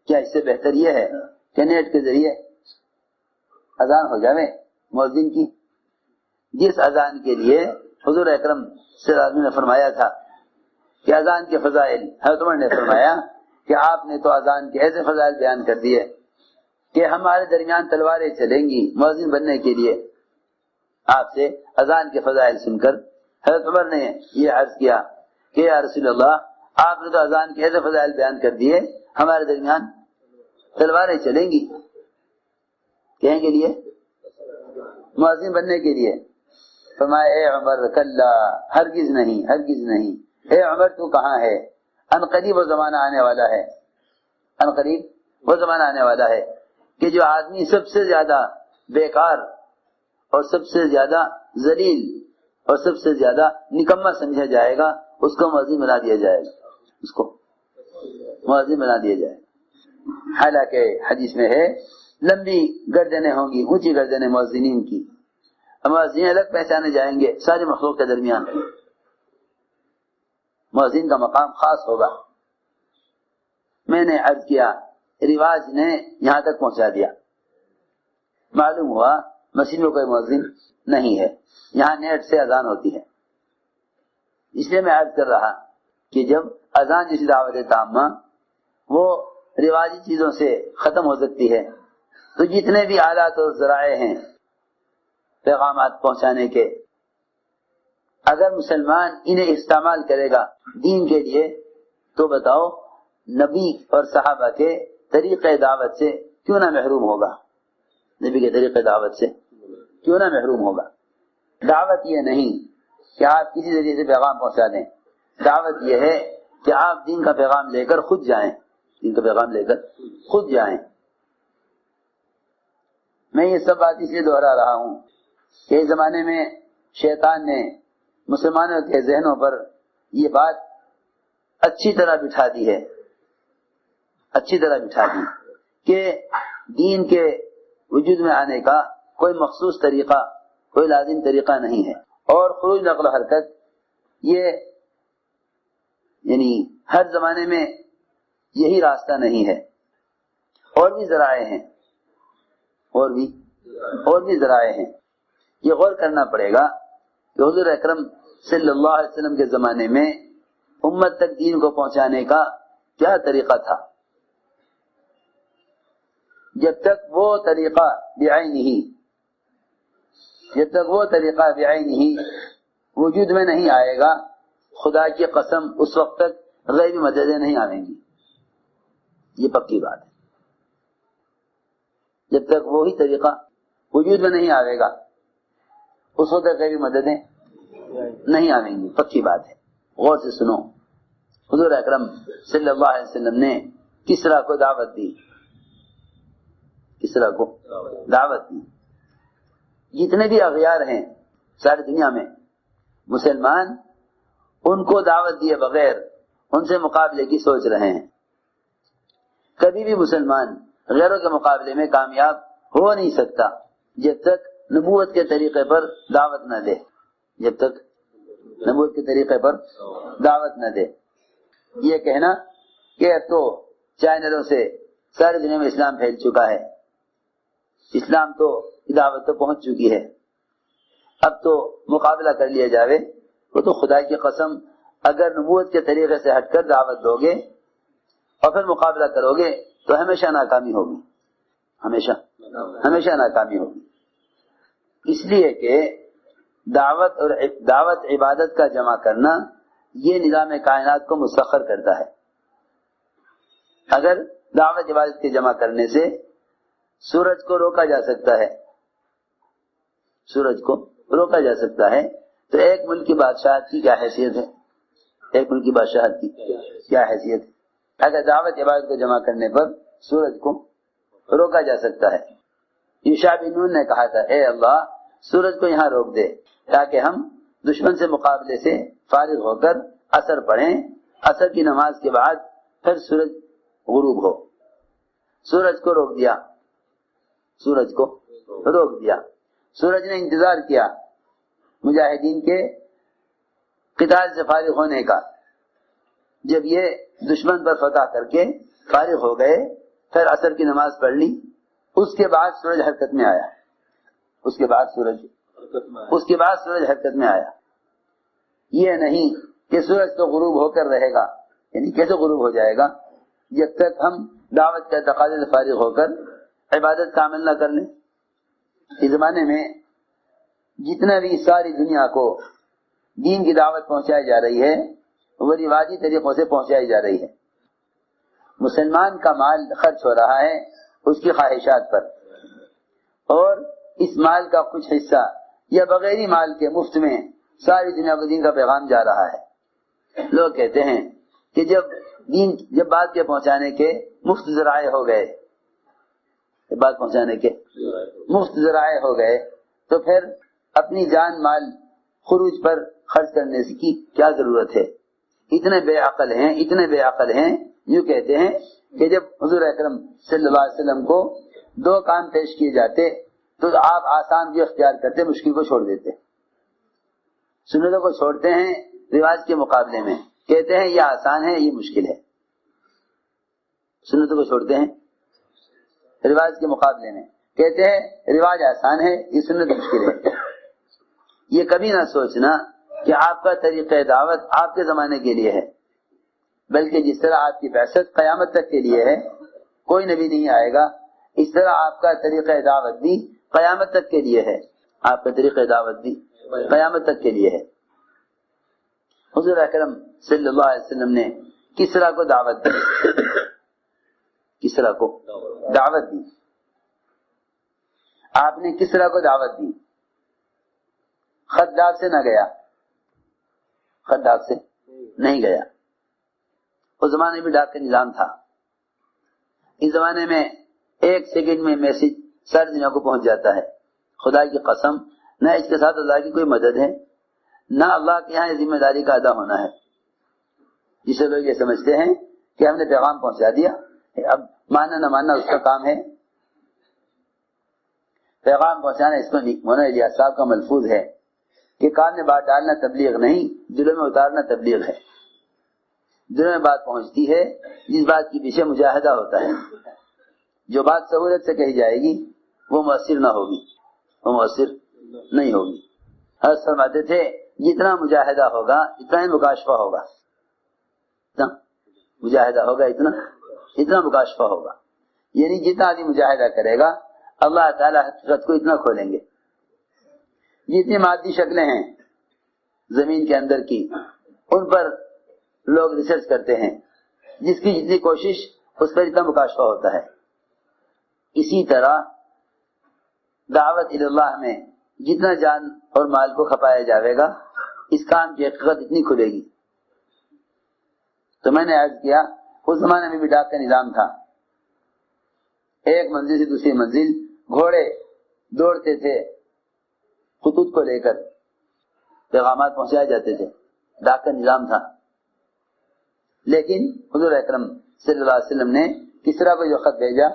کیا اس سے بہتر یہ ہے کہ نیٹ کے ذریعے اذان ہو جاوے مؤذن کی؟ جس اذان کے لیے حضور اکرم صلی اللہ علیہ وسلم نے فرمایا تھا کہ اذان کے فضائل، حضرت عمر نے فرمایا کہ آپ نے تو اذان کے ایسے فضائل بیان کر دیے کہ ہمارے درمیان تلواریں چلیں گی مؤذن بننے کے لیے۔ آپ سے اذان کے فضائل سن کر حضرت عمر نے یہ عرض کیا کہ یا رسول اللہ، آپ نے تو اذان کے ایسے فضائل بیان کر دیے ہمارے درمیان تلواریں چلیں گی، کہیں کے لیے؟ مؤذن بننے کے لیے۔ فرمایا اے عمر کلا، ہرگز نہیں، ہرگز نہیں، اے عمر تو کہاں ہے، ان قریب وہ زمانہ آنے والا ہے، ان قریب وہ زمانہ آنے والا ہے کہ جو آدمی سب سے زیادہ بیکار اور سب سے زیادہ ذلیل اور سب سے زیادہ نکما سمجھا جائے گا اس کو مؤذن بنا دیا جائے گا، اس کو مؤذن بنا دیا جائے گا۔ حالانکہ حدیث میں ہے لمبی گردنیں ہوں گی، اونچی گردنیں مؤذنین کی، مؤذن الگ پہچانے جائیں گے ساری مخلوق کے درمیان، مؤذن کا مقام خاص ہوگا۔ میں نے عرض کیا رواج نے یہاں تک پہنچا دیا، معلوم ہوا مسجد میں کوئی مؤذن نہیں ہے، یہاں نیٹ سے اذان ہوتی ہے۔ اس لیے میں عرض کر رہا کہ جب اذان جیسی دعوت تامہ وہ رواجی چیزوں سے ختم ہو سکتی ہے تو جتنے بھی آلات اور ذرائع ہیں پیغامات پہنچانے کے، اگر مسلمان انہیں استعمال کرے گا دین کے لیے تو بتاؤ نبی اور صحابہ کے طریقہ دعوت سے کیوں نہ محروم ہوگا، نبی کے طریقہ دعوت سے کیوں نہ محروم ہوگا۔ دعوت یہ نہیں کہ آپ کسی ذریعے سے پیغام پہنچا دیں، دعوت یہ ہے کہ آپ دین کا پیغام لے کر خود جائیں، دین کا پیغام لے کر خود جائیں۔ میں یہ سب بات اس لیے دوہرا رہا ہوں کہ اس زمانے میں شیطان نے مسلمانوں کے ذہنوں پر یہ بات اچھی طرح بٹھا دی ہے، اچھی طرح بٹھا دی کہ دین کے وجود میں آنے کا کوئی مخصوص طریقہ، کوئی لازم طریقہ نہیں ہے، اور خروج نقل و حرکت یہ یعنی ہر زمانے میں یہی راستہ نہیں ہے، اور بھی ذرائع ہیں، اور بھی ذرائع ہیں۔ یہ غور کرنا پڑے گا کہ حضور اکرم صلی اللہ علیہ وسلم کے زمانے میں امت تک دین کو پہنچانے کا کیا طریقہ تھا۔ جب تک وہ طریقہ بعینہ وجود میں نہیں آئے گا، خدا کی قسم اس وقت تک غیبی مددیں نہیں آئیں گی، یہ پکی بات ہے۔ جب تک وہی طریقہ وجود میں نہیں آئے گا اس وقت تک غیبی مددیں نہیں آئیں گی، پکی بات ہے۔ غور سے سنو، حضور اکرم صلی اللہ علیہ وسلم نے کسرا کو دعوت دی، کسرا کو دعوت دی۔ جتنے بھی اغیار ہیں ساری دنیا میں مسلمان، ان کو دعوت دیے بغیر ان سے مقابلے کی سوچ رہے ہیں۔ کبھی بھی مسلمان غیروں کے مقابلے میں کامیاب ہو نہیں سکتا جب تک نبوت کے طریقے پر دعوت نہ دے، جب تک نبوت کے طریقے پر دعوت نہ دے۔ یہ کہنا کہ اب تو چینلوں سے ساری دنیا میں اسلام پھیل چکا ہے، اسلام تو دعوت تو پہنچ چکی ہے، اب تو مقابلہ کر لیا جاوے، وہ تو خدا کی قسم اگر نبوت کے طریقے سے ہٹ کر دعوت دو گے اور پھر مقابلہ کرو گے تو ہمیشہ ناکامی ہوگی، ہمیشہ ناکامی ہوگی۔ اس لیے کہ دعوت عبادت کا جمع کرنا یہ نظام کائنات کو مسخر کرتا ہے۔ اگر دعوت عبادت کے جمع کرنے سے سورج کو روکا جا سکتا ہے، سورج کو روکا جا سکتا ہے، تو ایک ملک کی بادشاہت کی کیا حیثیت ہے؟ ایک ملک کی بادشاہت کی کیا حیثیت ہے؟ اگر دعوت عبادت کو جمع کرنے پر سورج کو روکا جا سکتا ہے۔ یوشع بن نون نے کہا تھا اے اللہ سورج کو یہاں روک دے تاکہ ہم دشمن سے مقابلے سے فارغ ہو کر عصر پڑھیں، عصر کی نماز کے بعد پھر سورج غروب ہو۔ سورج کو روک دیا، سورج کو روک دیا۔ سورج نے انتظار کیا مجاہدین کے قتال سے فارغ ہونے کا، جب یہ دشمن پر فتح کر کے فارغ ہو گئے پھر عصر کی نماز پڑھ لی، اس کے بعد سورج حرکت میں آیا، اس کے بعد سورج حرکت میں آیا۔ یہ نہیں کہ سورج تو غروب ہو کر رہے گا، یعنی کیسے غروب ہو جائے گا؟ جب تک ہم دعوت کے تقاضے سے فارغ ہو کر عبادت کا عمل نہ کر لیں۔ اس زمانے میں جتنا بھی ساری دنیا کو دین کی دعوت پہنچائی جا رہی ہے وہ رواجی طریقوں سے پہنچائی جا رہی ہے۔ مسلمان کا مال خرچ ہو رہا ہے اس کی خواہشات پر، اور اس مال کا کچھ حصہ یا بغیر مال کے مفت میں ساری دنیا کو دین کا پیغام جا رہا ہے۔ لوگ کہتے ہیں کہ جب بات کے پہنچانے کے مفت ذرائع ہو گئے، بات پہنچانے کے مفت ذرائع ہو گئے تو پھر اپنی جان مال خروج پر خرچ کرنے کی کیا ضرورت ہے؟ اتنے بے عقل ہیں یوں کہتے ہیں کہ جب حضور اکرم صلی اللہ علیہ وسلم کو دو کام پیش کیے جاتے تو آپ آسان بھی اختیار کرتے، مشکل کو چھوڑ دیتے۔ سنتوں کو چھوڑتے ہیں رواج کے مقابلے میں، کہتے ہیں یہ آسان ہے یہ مشکل ہے۔ سنتوں کو چھوڑتے ہیں رواج کے مقابلے میں، کہتے ہیں رواج آسان ہے یہ سنت مشکل ہے۔ یہ کبھی نہ سوچنا کہ آپ کا طریقہ دعوت آپ کے زمانے کے لیے ہے، بلکہ جس طرح آپ کی بعثت قیامت تک کے لیے ہے، کوئی نبی نہیں آئے گا، اس طرح آپ کا طریقہ دعوت بھی قیامت تک کے لیے ہے، آپ کا طریقہ دعوت بھی قیامت تک کے لیے ہے۔ حضور اکرم صلی اللہ علیہ وسلم نے کسرا کو دعوت دی، کسرا کو دعوت دی، آپ نے کسرا کو دعوت دی، خط ڈاک سے نہ گیا، خط ڈاک سے نہیں گیا۔ اس زمانے میں ڈاک کا نظام تھا، اس زمانے میں ایک سیکنڈ میں میسج ساری دنیا کو پہنچ جاتا ہے۔ خدا کی قسم نہ اس کے ساتھ اللہ کی کوئی مدد ہے، نہ اللہ کے یہاں ذمہ داری کا ادا ہونا ہے، جسے لوگ یہ سمجھتے ہیں کہ ہم نے پیغام پہنچا دیا، اب ماننا نہ ماننا اس کا کام ہے۔ پیغام پہنچانا اس کو مولانا الیاس صاحب کا ملفوظ ہے کہ کان میں بات ڈالنا تبلیغ نہیں، دلوں میں اتارنا تبلیغ ہے۔ دلوں میں بات پہنچتی ہے جس بات کے پیچھے مجاہدہ ہوتا ہے۔ جو بات سہولت سے کہی جائے گی وہ مؤثر نہ ہوگی، وہ مؤثر نہیں ہوگی۔ حضرت فرماتے تھے جتنا مجاہدہ ہوگا اتنا ہی مکاشفہ ہوگا، اتنا مجاہدہ ہوگا اتنا مکاشفہ ہوگا، یعنی جتنا آدمی مجاہدہ کرے گا اللہ تعالی حقیقت کو اتنا کھولیں گے۔ جتنی مادی شکلیں ہیں زمین کے اندر کی ان پر لوگ ریسرچ کرتے ہیں، جس کی جتنی کوشش اس پر اتنا مکاشفہ ہوتا ہے۔ اسی طرح دعوت اللہ میں جتنا جان اور مال کو کھپایا جاوے گا اس کام کی حقیقت اتنی کھلے گی۔ تو میں نے عرض کیا اس زمانے میں بھی ڈاک کا نظام تھا، ایک منزل سے دوسری منزل گھوڑے دوڑتے تھے، خطوط کو لے کر پیغامات پہنچائے جاتے تھے، ڈاک کا نظام تھا۔ لیکن حضور اکرم صلی اللہ علیہ وسلم نے کسرا کو جو خط بھیجا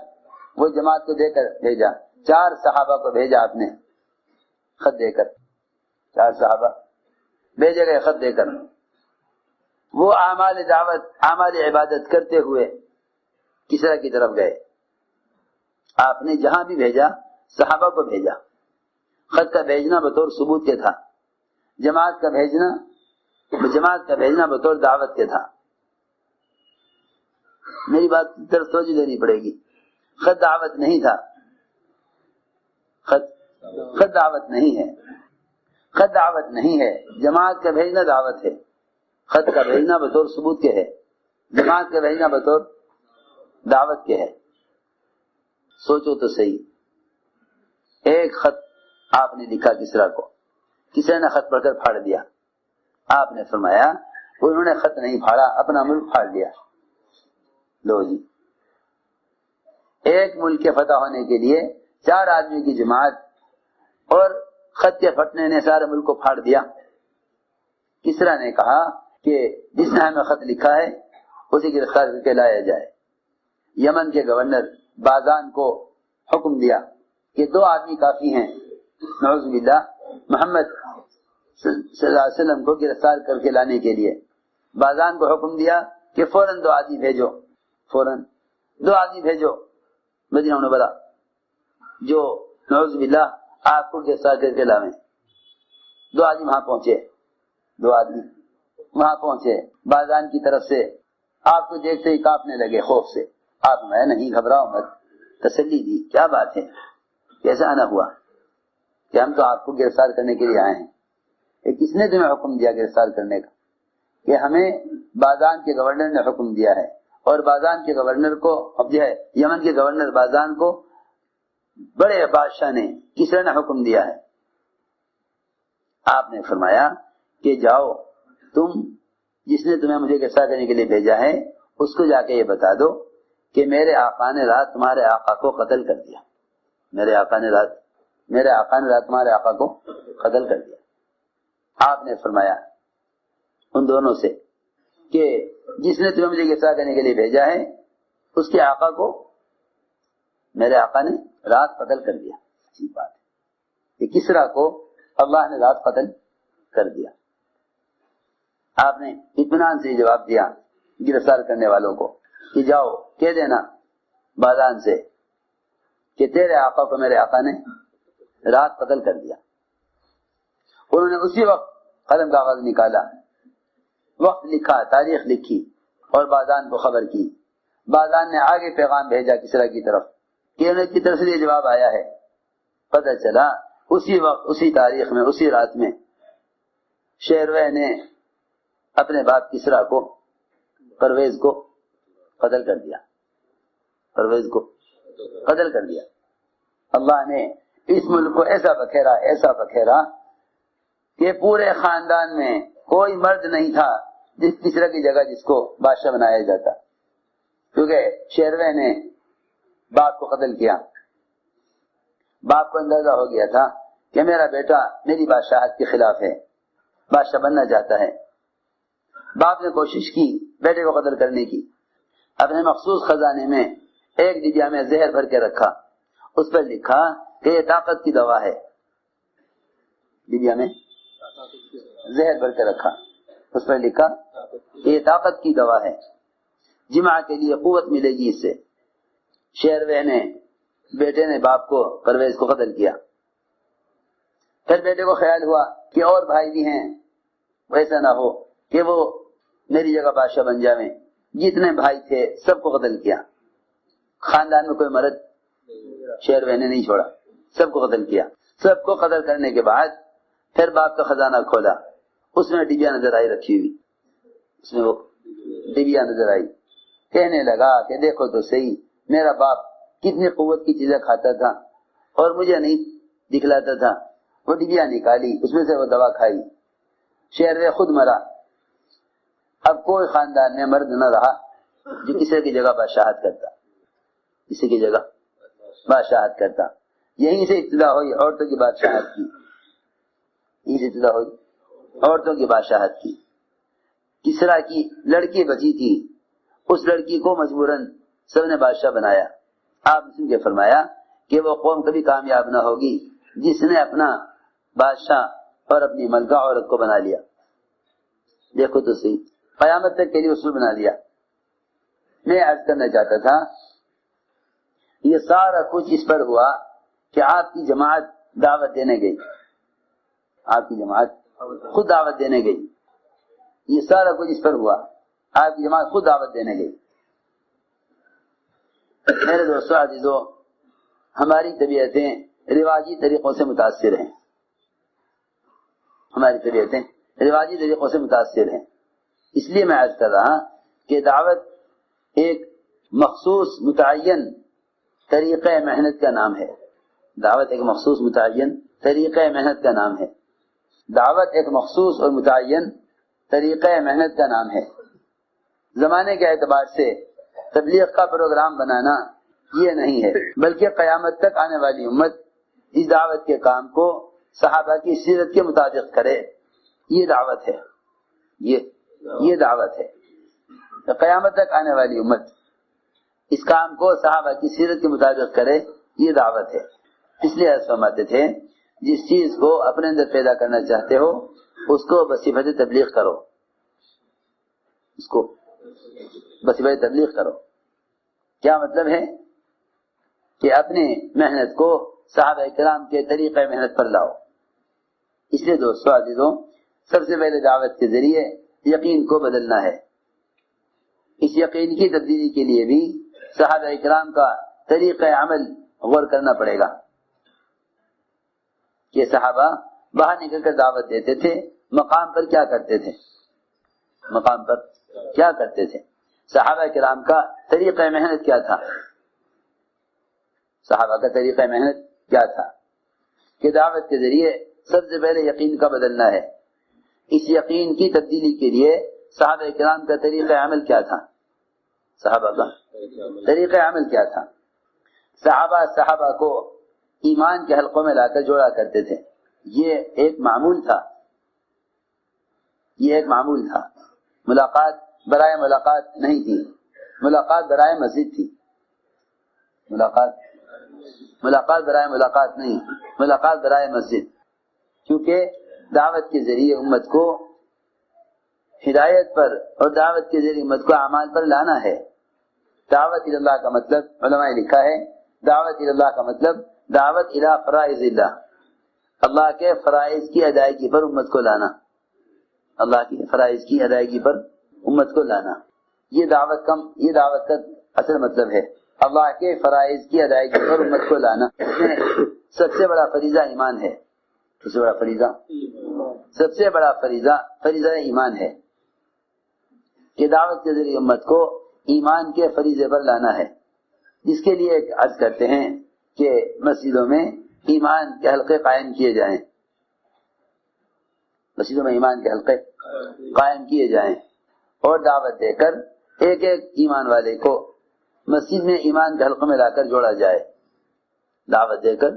وہ جماعت کو دے کر بھیجا، 4 صحابہ کو بھیجا آپ نے خط دے کر، 4 صحابہ بھیجے گئے خط دے کر، وہ اعمال دعوت اعمال عبادت کرتے ہوئے کسرا کی طرف گئے۔ آپ نے جہاں بھی بھیجا صحابہ کو بھیجا، خط کا بھیجنا بطور ثبوت کے تھا، جماعت کا بھیجنا بطور دعوت کے تھا۔ میری بات کی طرف توجہ دینی پڑے گی، خط دعوت نہیں تھا، خط دعوت نہیں ہے، خط دعوت نہیں ہے، جماعت کا بھیجنا دعوت ہے، خط کا بھیجنا بطور ثبوت کے ہے، جماعت کا بھیجنا بطور دعوت کے ہے۔ سوچو تو صحیح، ایک خط آپ نے لکھا کسرا کو، کسرا نے خط پڑھ کر پھاڑ دیا، آپ نے فرمایا انہوں نے خط نہیں پھاڑا، اپنا ملک پھاڑ دیا۔ لو جی، ایک ملک کے فتح ہونے کے لیے 4 آدمی کی جماعت اور خط کے پھٹنے نے سارے ملک کو پھاڑ دیا۔ کسرا نے کہا کہ جس نے ہمیں خط لکھا ہے اسے گرفتار کر کے لایا جائے۔ یمن کے گورنر بازان کو حکم دیا کہ 2 آدمی کافی ہیں، نعوذ باللہ، محمد صلی اللہ علیہ وسلم کو گرفتار کر کے لانے کے لیے۔ بازان کو حکم دیا کہ فوراً 2 آدمی بھیجو، فوراً 2 آدمی بھیجو مدینہ منورہ، جو نعوذ باللہ آپ کو گرفتار کر کے لاویں۔ 2 آدمی وہاں پہنچے، 2 آدمی وہاں پہنچے، بازان کی طرف سے آپ کو دیکھتے ہی کانپنے لگے خوف سے۔ آپ میں نہیں گھبراؤ مت، تسلی دی، کیا بات ہے، کیسے آنا ہوا؟ کہ ہم تو آپ کو گرفتار کرنے کے لیے آئے ہیں۔ کہ کس نے تمہیں حکم دیا گرفتار کرنے کا؟ کہ ہمیں بازان کے گورنر نے حکم دیا ہے، اور بازان کے گورنر کو، اب جو ہے یمن کے گورنر بازان کو بڑے بادشاہ نے، کسرا نے حکم دیا ہے۔ آپ نے فرمایا کہ جاؤ، تم جس نے تمہیں مجھے گرفتار کرنے کے لیے بھیجا ہے اس کو جا کے یہ بتا دو کہ میرے آقا نے رات تمہارے آقا کو قتل کر دیا، میرے آقا نے رات تمہارے آقا کو قتل کر دیا۔ آپ نے فرمایا ان دونوں سے کہ جس نے تمہیں مجھے گرفتار کرنے کے لیے بھیجا ہے اس کے آقا کو میرے آقا نے رات قتل کر دیا۔ اچھی بات ہے کہ کسرا کو اللہ نے رات قتل کر دیا۔ آپ نے اطمینان سے جواب دیا گرفتار کرنے والوں کو کہ جاؤ کہہ دینا بازان سے کہ تیرے آقا کو میرے آقا نے رات قتل کر دیا۔ انہوں نے اسی وقت قلم کاغذ نکالا، وقت لکھا، تاریخ لکھی اور بازان کو خبر کی۔ بازان نے آگے پیغام بھیجا کسرا کی طرف کہ انہیں کی طرف سے یہ جواب آیا ہے۔ پتہ چلا اسی وقت، اسی تاریخ میں، اسی رات میں شیروے نے اپنے باپ کسرا کو، پرویز کو قتل کر دیا، پرویز کو قتل کر دیا۔ اللہ نے اس ملک کو ایسا بکھیرا کہ پورے خاندان میں کوئی مرد نہیں تھا جس کسرا کی جگہ جس کو بادشاہ بنایا جاتا، کیونکہ شیروے نے باپ کو قتل کیا۔ باپ کو اندازہ ہو گیا تھا کہ میرا بیٹا میری بادشاہت کے خلاف ہے، بادشاہ بننا چاہتا ہے۔ باپ نے کوشش کی بیٹے کو قتل کرنے کی، اپنے مخصوص خزانے میں ایک ڈبیا میں زہر بھر کے رکھا، اس پر لکھا کہ یہ طاقت کی دوا ہے۔ ڈبیا میں زہر بھر کے رکھا، اس پر لکھا کہ یہ طاقت کی دوا ہے، جمع کے لیے قوت ملے گی اس سے۔ شیروے نے، بیٹے نے باپ کو، پرویز کو قتل کیا۔ پھر بیٹے کو خیال ہوا کہ اور بھائی بھی ہیں، ویسا نہ ہو کہ وہ میری جگہ بادشاہ بن جاویں۔ جتنے بھائی تھے سب کو قتل کیا، خاندان میں کوئی مرد شیروے نے نہیں چھوڑا، سب کو قتل کیا۔ سب کو قتل کرنے کے بعد پھر باپ کا خزانہ کھولا، اس میں ڈبیا نظر آئی رکھی ہوئی، اس میں وہ ڈبیا نظر آئی۔ کہنے لگا کہ دیکھو تو صحیح، میرا باپ کتنی قوت کی چیزیں کھاتا تھا اور مجھے نہیں دکھلاتا تھا۔ وہ ڈبیا نکالی، اس میں سے وہ دوا کھائی، شیروے خود مرا۔ اب کوئی خاندان میں مرد نہ رہا جو کسی کی جگہ بادشاہت کرتا، کسی کی جگہ بادشاہت کرتا۔ یہیں سے ابتدا ہوئی عورتوں کی بادشاہت کی، یہیں سے ابتدا ہوئی عورتوں کی بادشاہت کی۔ کسرا کی لڑکی بچی تھی، اس لڑکی کو مجبوراً سب نے بادشاہ بنایا۔ آپ نے سن کے فرمایا کہ وہ قوم کبھی کامیاب نہ ہوگی جس نے اپنا بادشاہ اور اپنی ملکہ عورت کو بنا لیا. دیکھو تو صحیح، قیامت تک کے لیے اصول بنا لیا. میں عرض کرنا چاہتا تھا یہ سارا کچھ اس پر ہوا کہ آپ کی جماعت دعوت دینے گئی، آپ کی جماعت خود دعوت دینے گئی. یہ سارا کچھ اس پر ہوا، آپ کی جماعت خود دعوت دینے گئی. میرے دوستو عزیزو، ہماری طبیعتیں رواجی طریقوں سے متاثر ہیں، ہماری طبیعتیں رواجی طریقوں سے متاثر ہیں. اس لیے میں عرض کر رہا کہ دعوت ایک مخصوص متعین طریقہ محنت کا نام ہے. دعوت ایک مخصوص متعین طریقہ محنت کا نام ہے. دعوت ایک مخصوص اور متعین طریقہ محنت کا نام ہے. زمانے کے اعتبار سے تبلیغ کا پروگرام بنانا یہ نہیں ہے، بلکہ قیامت تک آنے والی امت اس دعوت کے کام کو صحابہ کی سیرت کے مطابق کرے. یہ دعوت ہے، یہ دعوت ہے. قیامت تک آنے والی امت اس کام کو صحابہ کی سیرت کے مطابق کرے، یہ دعوت ہے. اس لیے فرماتے تھے جس چیز کو اپنے اندر پیدا کرنا چاہتے ہو اس کو بصفت تبلیغ کرو، اس کو بصفت تبلیغ کرو. کیا مطلب ہے کہ اپنی محنت کو صحابہ کرام کے طریقہ محنت پر لاؤ. اس لیے دوستو عزیزوں، سب سے پہلے دعوت کے ذریعے یقین کو بدلنا ہے. اس یقین کی تبدیلی کے لیے بھی صحابہ کرام کا طریقہ عمل غور کرنا پڑے گا کہ صحابہ باہر نکل کر دعوت دیتے تھے، مقام پر کیا کرتے تھے، مقام پر کیا کرتے تھے. صحابہ کرام کا طریقہ محنت کیا تھا، صحابہ کا طریقہ محنت کیا تھا کہ دعوت کے ذریعے سب سے پہلے یقین کا بدلنا ہے. اس یقین کی تبدیلی کے لیے صحابہ کرام کا طریقہ عمل کیا تھا، صحابہ کا طریقہ عمل کیا تھا. صحابہ کو ایمان کے حلقوں میں لا کر جوڑا کرتے تھے. یہ ایک معمول تھا، یہ ایک معمول تھا. ملاقات برائے ملاقات نہیں تھی، ملاقات برائے مسجد تھی. ملاقات برائے ملاقات نہیں، ملاقات برائے مسجد. کیونکہ دعوت کے ذریعے امت کو ہدایت پر اور دعوت کے ذریعے امت کو اعمال پر لانا ہے. دعوت اللہ کا مطلب علماء نے لکھا ہے، دعوت اللہ کا مطلب دعوت الی فرائض اللہ، اللہ کے فرائض کی ادائیگی پر امت کو لانا، اللہ کی فرائض کی ادائیگی پر امت کو لانا. یہ دعوت کا اصل مطلب ہے، اللہ کے فرائض کی ادائیگی پر امت کو لانا. اس میں سب سے بڑا فریضہ ایمان ہے، سب سے بڑا فریضہ ایمان ہے کہ دعوت کے ذریعے امت کو ایمان کے فریضے پر لانا ہے. جس کے لیے عرض کرتے ہیں کہ مسجدوں میں ایمان کے حلقے قائم کیے جائیں، مسجدوں میں ایمان کے حلقے قائم کیے جائیں اور دعوت دے کر ایک ایک ایمان والے کو مسجد میں ایمان کے حلقوں میں لا کر جوڑا جائے. دعوت دے کر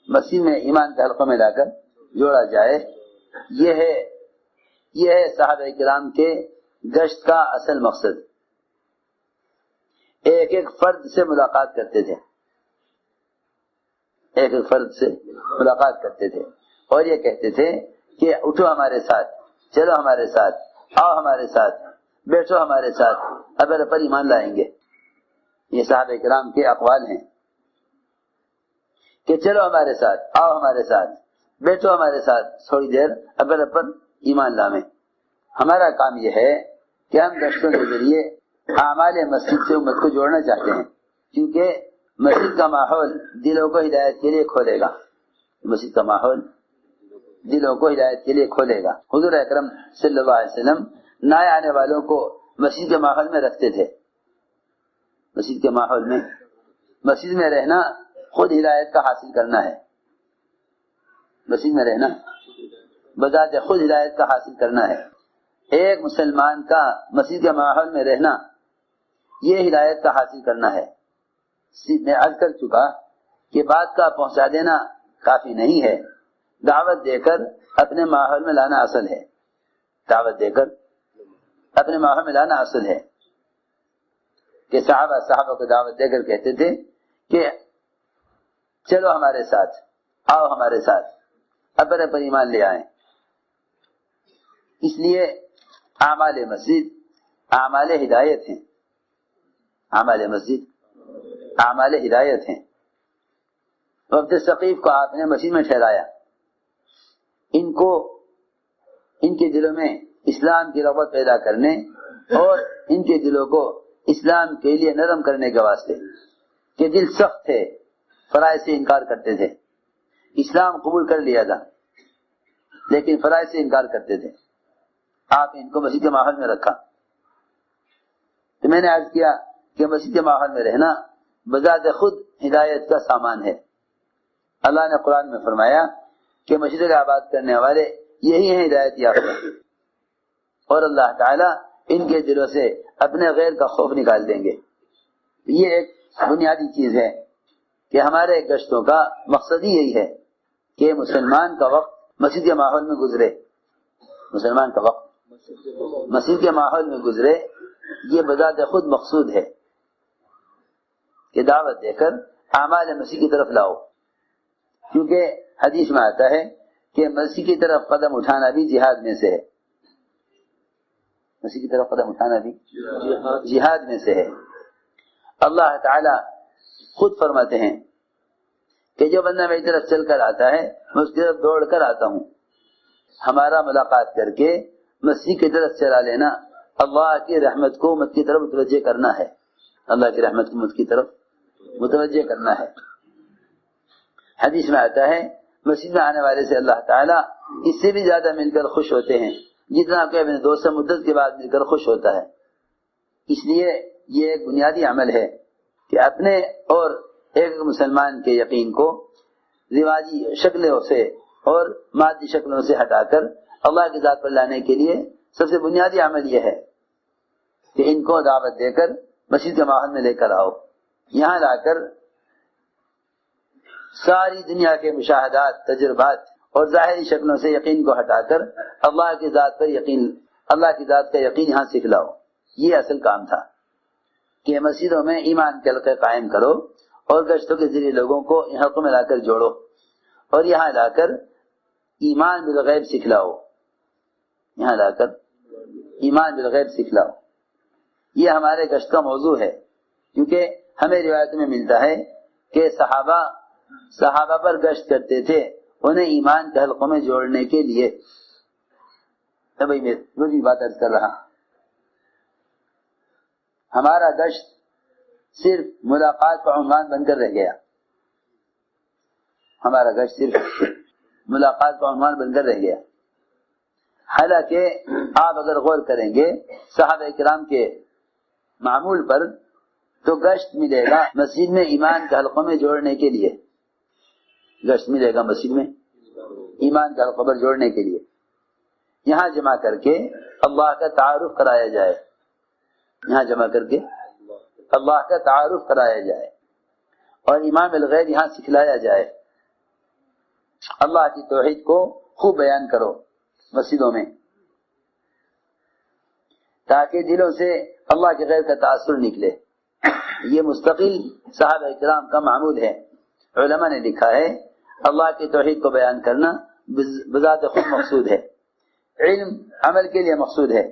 مسجد میں ایمان کے حلقوں میں لا کر جوڑا جائے. یہ ہے صحابہ کرام کے گشت کا اصل مقصد. ایک ایک فرد سے ملاقات کرتے تھے، ایک ایک فرد سے ملاقات کرتے تھے اور یہ کہتے تھے کہ اٹھو ہمارے ساتھ، چلو ہمارے ساتھ، آؤ ہمارے ساتھ، بیٹھو ہمارے ساتھ، اب پر ایمان لائیں گے. یہ صحابہ کرام کے اقوال ہیں کہ چلو ہمارے ساتھ، آؤ ہمارے ساتھ، بیٹھو ہمارے ساتھ تھوڑی دیر، اب پر ایمان لائیں. ہمارا کام یہ ہے کہ ہم گشتوں کے ذریعے اعمال مسجد سے امت کو جوڑنا چاہتے ہیں، کیونکہ مسجد کا ماحول دلوں کو ہدایت کے لیے کھولے گا. مسجد کا ماحول دلوں کو ہدایت کے لیے کھولے گا. حضور اکرم صلی اللہ علیہ وسلم نئے آنے والوں کو مسجد کے ماحول میں رکھتے تھے. مسجد کے ماحول میں، مسجد میں رہنا خود ہدایت کا حاصل کرنا ہے. مسجد میں رہنا بذات خود ہدایت کا حاصل کرنا ہے. ایک مسلمان کا مسجد کے ماحول میں رہنا یہ ہدایت کا حاصل کرنا ہے. میں عرض کر چکا کہ بات کا پہنچا دینا کافی نہیں ہے، دعوت دے کر اپنے ماحول میں لانا اصل ہے. دعوت دے کر اپنے ماحول میں لانا اصل ہے کہ صحابہ کو دعوت دے کر کہتے تھے کہ چلو ہمارے ساتھ، آؤ ہمارے ساتھ، اپنے پر ایمان لے آئیں۔ اس لیے اعمال مسجد اعمال ہدایت ہیں، اعمال مسجد اعمال ہدایت ہیں۔ وفد ثقیف کو آپ نے مسجد میں ٹھہرایا، ان کے دلوں میں اسلام کی رغبت پیدا کرنے اور ان کے دلوں کو اسلام کے لیے نرم کرنے کے واسطے، کہ دل سخت تھے، فرائض سے انکار کرتے تھے، اسلام قبول کر لیا تھا لیکن فرائض سے انکار کرتے تھے۔ آپ ان کو مسجد کے ماحول میں رکھا۔ تو میں نے عرض کیا کہ مسجد کے ماحول میں رہنا بذات خود ہدایت کا سامان ہے۔ اللہ نے قرآن میں فرمایا کہ مسجد کا آباد کرنے والے یہی ہیں ہدایت یافتہ، اور اللہ تعالیٰ ان کے دلوں سے اپنے غیر کا خوف نکال دیں گے۔ یہ ایک بنیادی چیز ہے کہ ہمارے گشتوں کا مقصد ہی یہی ہے کہ مسلمان کا وقت مسجد کے ماحول میں گزرے، مسلمان کا وقت مسجد کے ماحول میں گزرے۔ یہ بذات خود مقصود ہے کہ دعوت دے کر اعمال مسجد کی طرف لاؤ، کیونکہ حدیث میں آتا ہے کہ مسجد کی طرف قدم اٹھانا بھی جہاد میں سے ہے، مسجد کی طرف قدم اٹھانا بھی جہاد میں سے ہے۔ اللہ تعالی خود فرماتے ہیں کہ جو بندہ میری طرف چل کر آتا ہے میں اس کی طرف دوڑ کر آتا ہوں۔ ہمارا ملاقات کر کے مسجد کی طرف چلا لینا اللہ کی رحمت کو امت کی طرف متوجہ کرنا ہے، اللہ کی رحمت کو امت کی طرف متوجہ کرنا ہے۔ حدیث میں آتا ہے مسجد میں آنے والے سے اللہ تعالیٰ اس سے بھی زیادہ مل کر خوش ہوتے ہیں جتنا کہ اپنے دوست سے مدت کے بعد مل کر خوش ہوتا ہے۔ اس لیے یہ ایک بنیادی عمل ہے کہ اپنے اور ایک مسلمان کے یقین کو رواجی شکلوں سے اور مادی شکلوں سے ہٹا کر اللہ کی ذات پر لانے کے لیے سب سے بنیادی عمل یہ ہے کہ ان کو دعوت دے کر مسجد کے ماحول میں لے کر آؤ۔ یہاں لا کر ساری دنیا کے مشاہدات، تجربات اور ظاہری شکلوں سے یقین کو ہٹا کر اللہ کی ذات پر یقین، اللہ کی ذات کا یقین یہاں سکھ لاؤ۔ یہ اصل کام تھا کہ مسجدوں میں ایمان کے حلقے قائم کرو اور گشتوں کے ذریعے لوگوں کو ان حلقوں میں لا کر جوڑو اور یہاں لا کر ایمان بالغیب سکھلاؤ، یہاں لا کر ایمان بالغیب سکھلاؤ۔ یہ ہمارے گشت کا موضوع ہے، کیونکہ ہمیں روایتوں میں ملتا ہے کہ صحابہ پر گشت کرتے تھے انہیں ایمان کے حلقوں میں جوڑنے کے لیے۔ بھائی میں وہی بات عرض کر رہا، ہمارا گشت صرف ملاقات کا عنوان بن کر رہ گیا، ہمارا گشت صرف ملاقات کا عنوان بن کر رہ گیا۔ حالانکہ آپ اگر غور کریں گے صحابہ کرام کے معمول پر تو گشت ملے گا مسجد میں ایمان کے حلقوں میں جوڑنے کے لیے، گشت ملے گا مسجد میں ایمان کے حلقوں پر جوڑنے کے لیے، یہاں جمع کر کے اللہ کا تعارف کرایا جائے، یہاں جمع کر کے اللہ کا تعارف کرایا جائے اور ایمان بالغیب یہاں سکھلایا جائے۔ اللہ کی توحید کو خوب بیان کرو مسجدوں میں، تاکہ دلوں سے اللہ کے غیر کا تاثر نکلے۔ یہ مستقل صحابہ کرام کا معمول ہے۔ علماء نے لکھا ہے اللہ کی توحید کو بیان کرنا بذات خود مقصود ہے، علم عمل کے لیے مقصود ہے،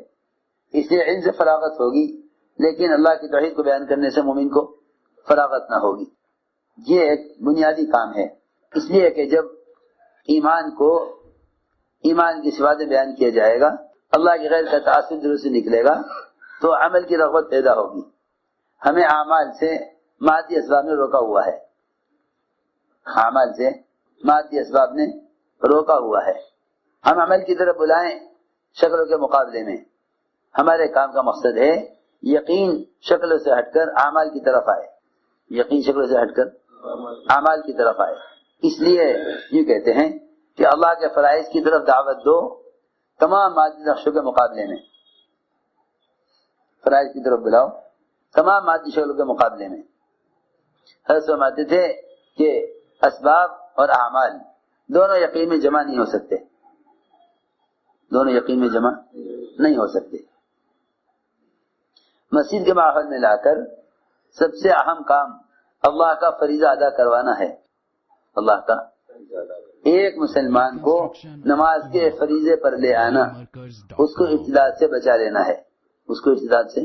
اس لیے علم سے فراغت ہوگی، لیکن اللہ کی توحید کو بیان کرنے سے مومن کو فراغت نہ ہوگی۔ یہ ایک بنیادی کام ہے، اس لیے کہ جب ایمان کی صفاتیں بیان کیا جائے گا، اللہ کے غیر کا تاثر دل سے نکلے گا تو عمل کی رغبت پیدا ہوگی۔ ہمیں اعمال سے مادی اسباب نے روکا ہوا ہے، اعمال سے مادی اسباب نے روکا ہوا ہے۔ ہم عمل کی طرف بلائیں شکلوں کے مقابلے میں، ہمارے کام کا مقصد ہے یقین شکلوں سے ہٹ کر اعمال کی طرف آئے، یقین شکلوں سے ہٹ کر اعمال کی طرف آئے۔ اس لیے یہ کہتے ہیں کہ اللہ کے فرائض کی طرف دعوت دو تمام مادی نقشوں کے مقابلے میں، فرائض کی طرف بلاؤ تمام مادی شکلوں کے مقابلے میں۔ حضرت فرماتے تھے کہ اسباب اور اعمال دونوں یقین میں جمع نہیں ہو سکتے، دونوں یقین میں جمع نہیں ہو سکتے۔ مسجد کے ماحول میں لا کر سب سے اہم کام اللہ کا فریضہ ادا کروانا ہے. اللہ کا ایک مسلمان کو نماز کے فریضے پر لے آنا، اس کو ارتداد سے بچا لینا ہے، اس کو ارتداد سے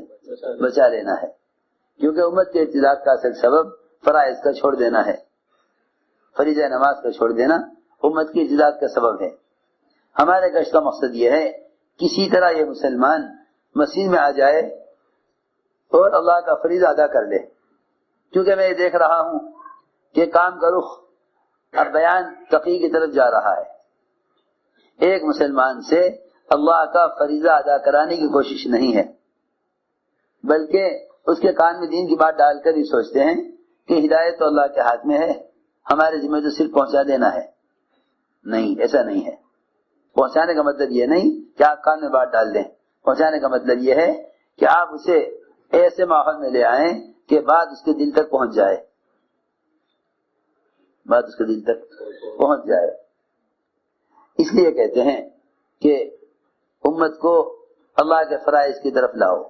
بچا لینا ہے. کیونکہ امت کے ارتداد کا اصل سبب فرائض کا چھوڑ دینا ہے. فریضہ نماز کا چھوڑ دینا امت کی ارتداد کا سبب ہے. ہمارے گشت کا مقصد یہ ہے کسی طرح یہ مسلمان مسجد میں آ جائے اور اللہ کا فریضہ ادا کر لے. کیونکہ میں یہ دیکھ رہا ہوں کہ کام کا رخ اب بیان تقی کی طرف جا رہا ہے. ایک مسلمان سے اللہ کا فریضہ ادا کرانے کی کوشش نہیں ہے، بلکہ اس کے کان میں دین کی بات ڈال کر ہی سوچتے ہیں کہ ہدایت تو اللہ کے ہاتھ میں ہے، ہمارے ذمہ تو صرف پہنچا دینا ہے. نہیں، ایسا نہیں ہے. پہنچانے کا مطلب یہ نہیں کہ آپ کان میں بات ڈال دیں. پہنچانے کا مطلب یہ ہے کہ آپ اسے ایسے ماحول میں لے آئیں کہ بات اس کے دل تک پہنچ جائے، بات اس کے دل تک پہنچ جائے. اس لیے کہتے ہیں کہ امت کو اللہ کے فرائض کی طرف لاؤ،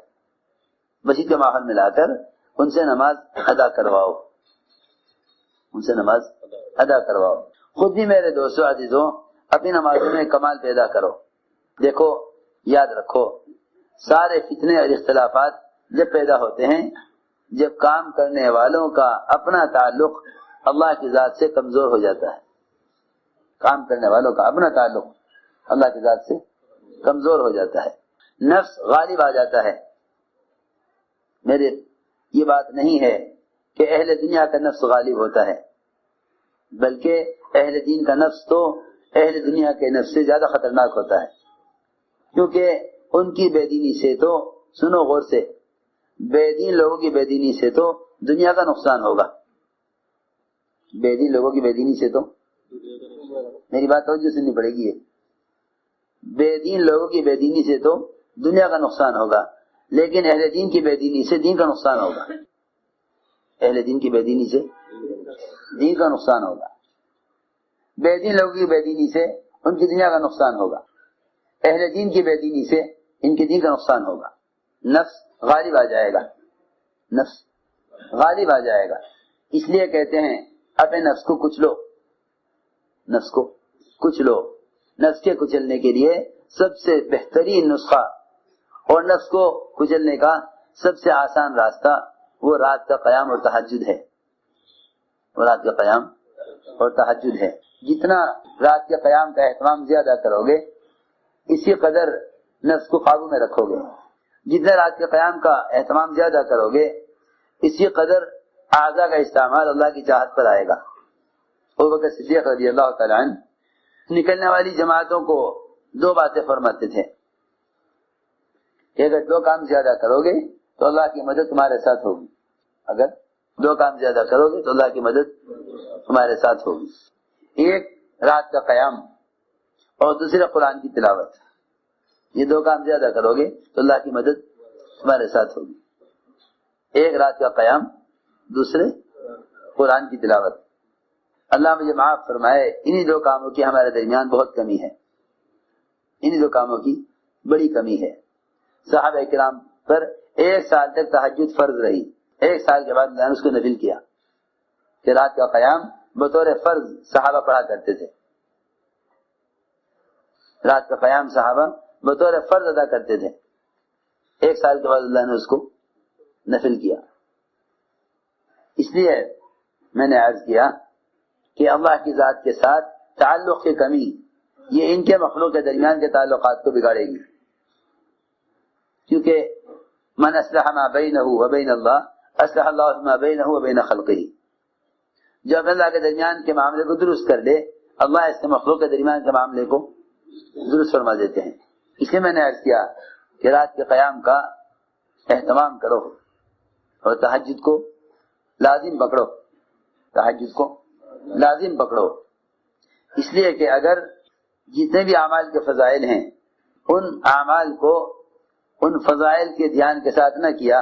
مسجد کے ماحول میں لا کر ان سے نماز ادا کرواؤ، ان سے نماز ادا کرواؤ. خود بھی میرے دوستو عزیزوں اپنی نمازوں میں کمال پیدا کرو. دیکھو، یاد رکھو، سارے فتنے اور اختلافات جب پیدا ہوتے ہیں جب کام کرنے والوں کا اپنا تعلق اللہ کی ذات سے کمزور ہو جاتا ہے. کام کرنے والوں کا اپنا تعلق اللہ کی ذات سے کمزور ہو جاتا ہے، نفس غالب آ جاتا ہے. میرے یہ بات نہیں ہے کہ اہل دنیا کا نفس غالب ہوتا ہے، بلکہ اہل دین کا نفس تو اہل دنیا کے نفس سے زیادہ خطرناک ہوتا ہے. کیونکہ ان کی بے دینی سے تو، سنو غور سے، بے دین لوگوں کی بے دینی سے تو دنیا کا نقصان ہوگا. بے دین لوگوں کی بے دینی سے تو، میری بات توجہ سننی پڑے گی، بے دین لوگوں کی بے دینی سے تو دنیا کا نقصان ہوگا، لیکن اہل دین کی بے دینی سے دین کا نقصان ہوگا. اہل دین کی بے دینی سے دین کا نقصان ہوگا. بے دین لوگوں کی بے دینی سے ان کی دنیا کا نقصان ہوگا، اہل دین کی بے دینی سے ان کے دین کا نقصان ہوگا. نفس غالب آ جائے گا، نفس غالب آ جائے گا. اس لیے کہتے ہیں اپنے نفس کو کچلو، نفس کو کچلو. نفس کے کچلنے کے لیے سب سے بہترین نسخہ اور نفس کو کچلنے کا سب سے آسان راستہ وہ رات کا قیام اور تہجد ہے. وہ رات کا قیام اور تہجد ہے. جتنا رات کے قیام کا اہتمام زیادہ کرو گے اسی قدر نفس کو قابو میں رکھو گے. جتنا رات کے قیام کا اہتمام زیادہ کرو گے اسی قدر اعضاء کا استعمال اللہ کی چاہت پر آئے گا. ابوبکر صدیق رضی اللہ تعالیٰ عنہ نکلنے والی جماعتوں کو دو باتیں فرماتے تھے کہ اگر دو کام زیادہ کرو گے تو اللہ کی مدد تمہارے ساتھ ہوگی. اگر دو کام زیادہ کرو گے تو اللہ کی مدد تمہارے ساتھ ہوگی. ایک رات کا قیام اور دوسرا قرآن کی تلاوت. یہ دو کام زیادہ کرو گے تو اللہ کی مدد تمہارے ساتھ ہوگی. ایک رات کا قیام، دوسرے قرآن کی تلاوت. اللہ مجھے معاف فرمائے، انہی دو کاموں کی ہمارے درمیان بہت کمی ہے، انہی دو کاموں کی بڑی کمی ہے. صحابہ کرام پر ایک سال تک تہجد فرض رہی، ایک سال کے بعد اللہ نے اس کو نفل کیا کہ رات کا قیام بطور فرض صحابہ پڑھا کرتے تھے. رات کا قیام صحابہ بطور فرض ادا کرتے تھے. ایک سال کے بعد اللہ نے اس کو نفل کیا. اس لیے میں نے عرض کیا کہ اللہ کی ذات کے ساتھ تعلق کی کمی یہ ان کے مخلوق کے درمیان کے تعلقات کو بگاڑے گی. کیونکہ من اصلح ما بینہ وبین اللہ اصلح اللہ ما بینہ وبین خلقہ. جو اللہ کے درمیان کے معاملے کو درست کر لے اللہ اس کے مخلوق کے درمیان کے معاملے کو درست فرما دیتے ہیں. اس لیے میں نے عرض کیا کہ رات کے قیام کا اہتمام کرو اور تہجد کو لازم پکڑو، تہجد کو لازم پکڑو. اس لیے کہ اگر جتنے بھی اعمال کے فضائل ہیں ان اعمال کو ان فضائل کے دھیان کے ساتھ نہ کیا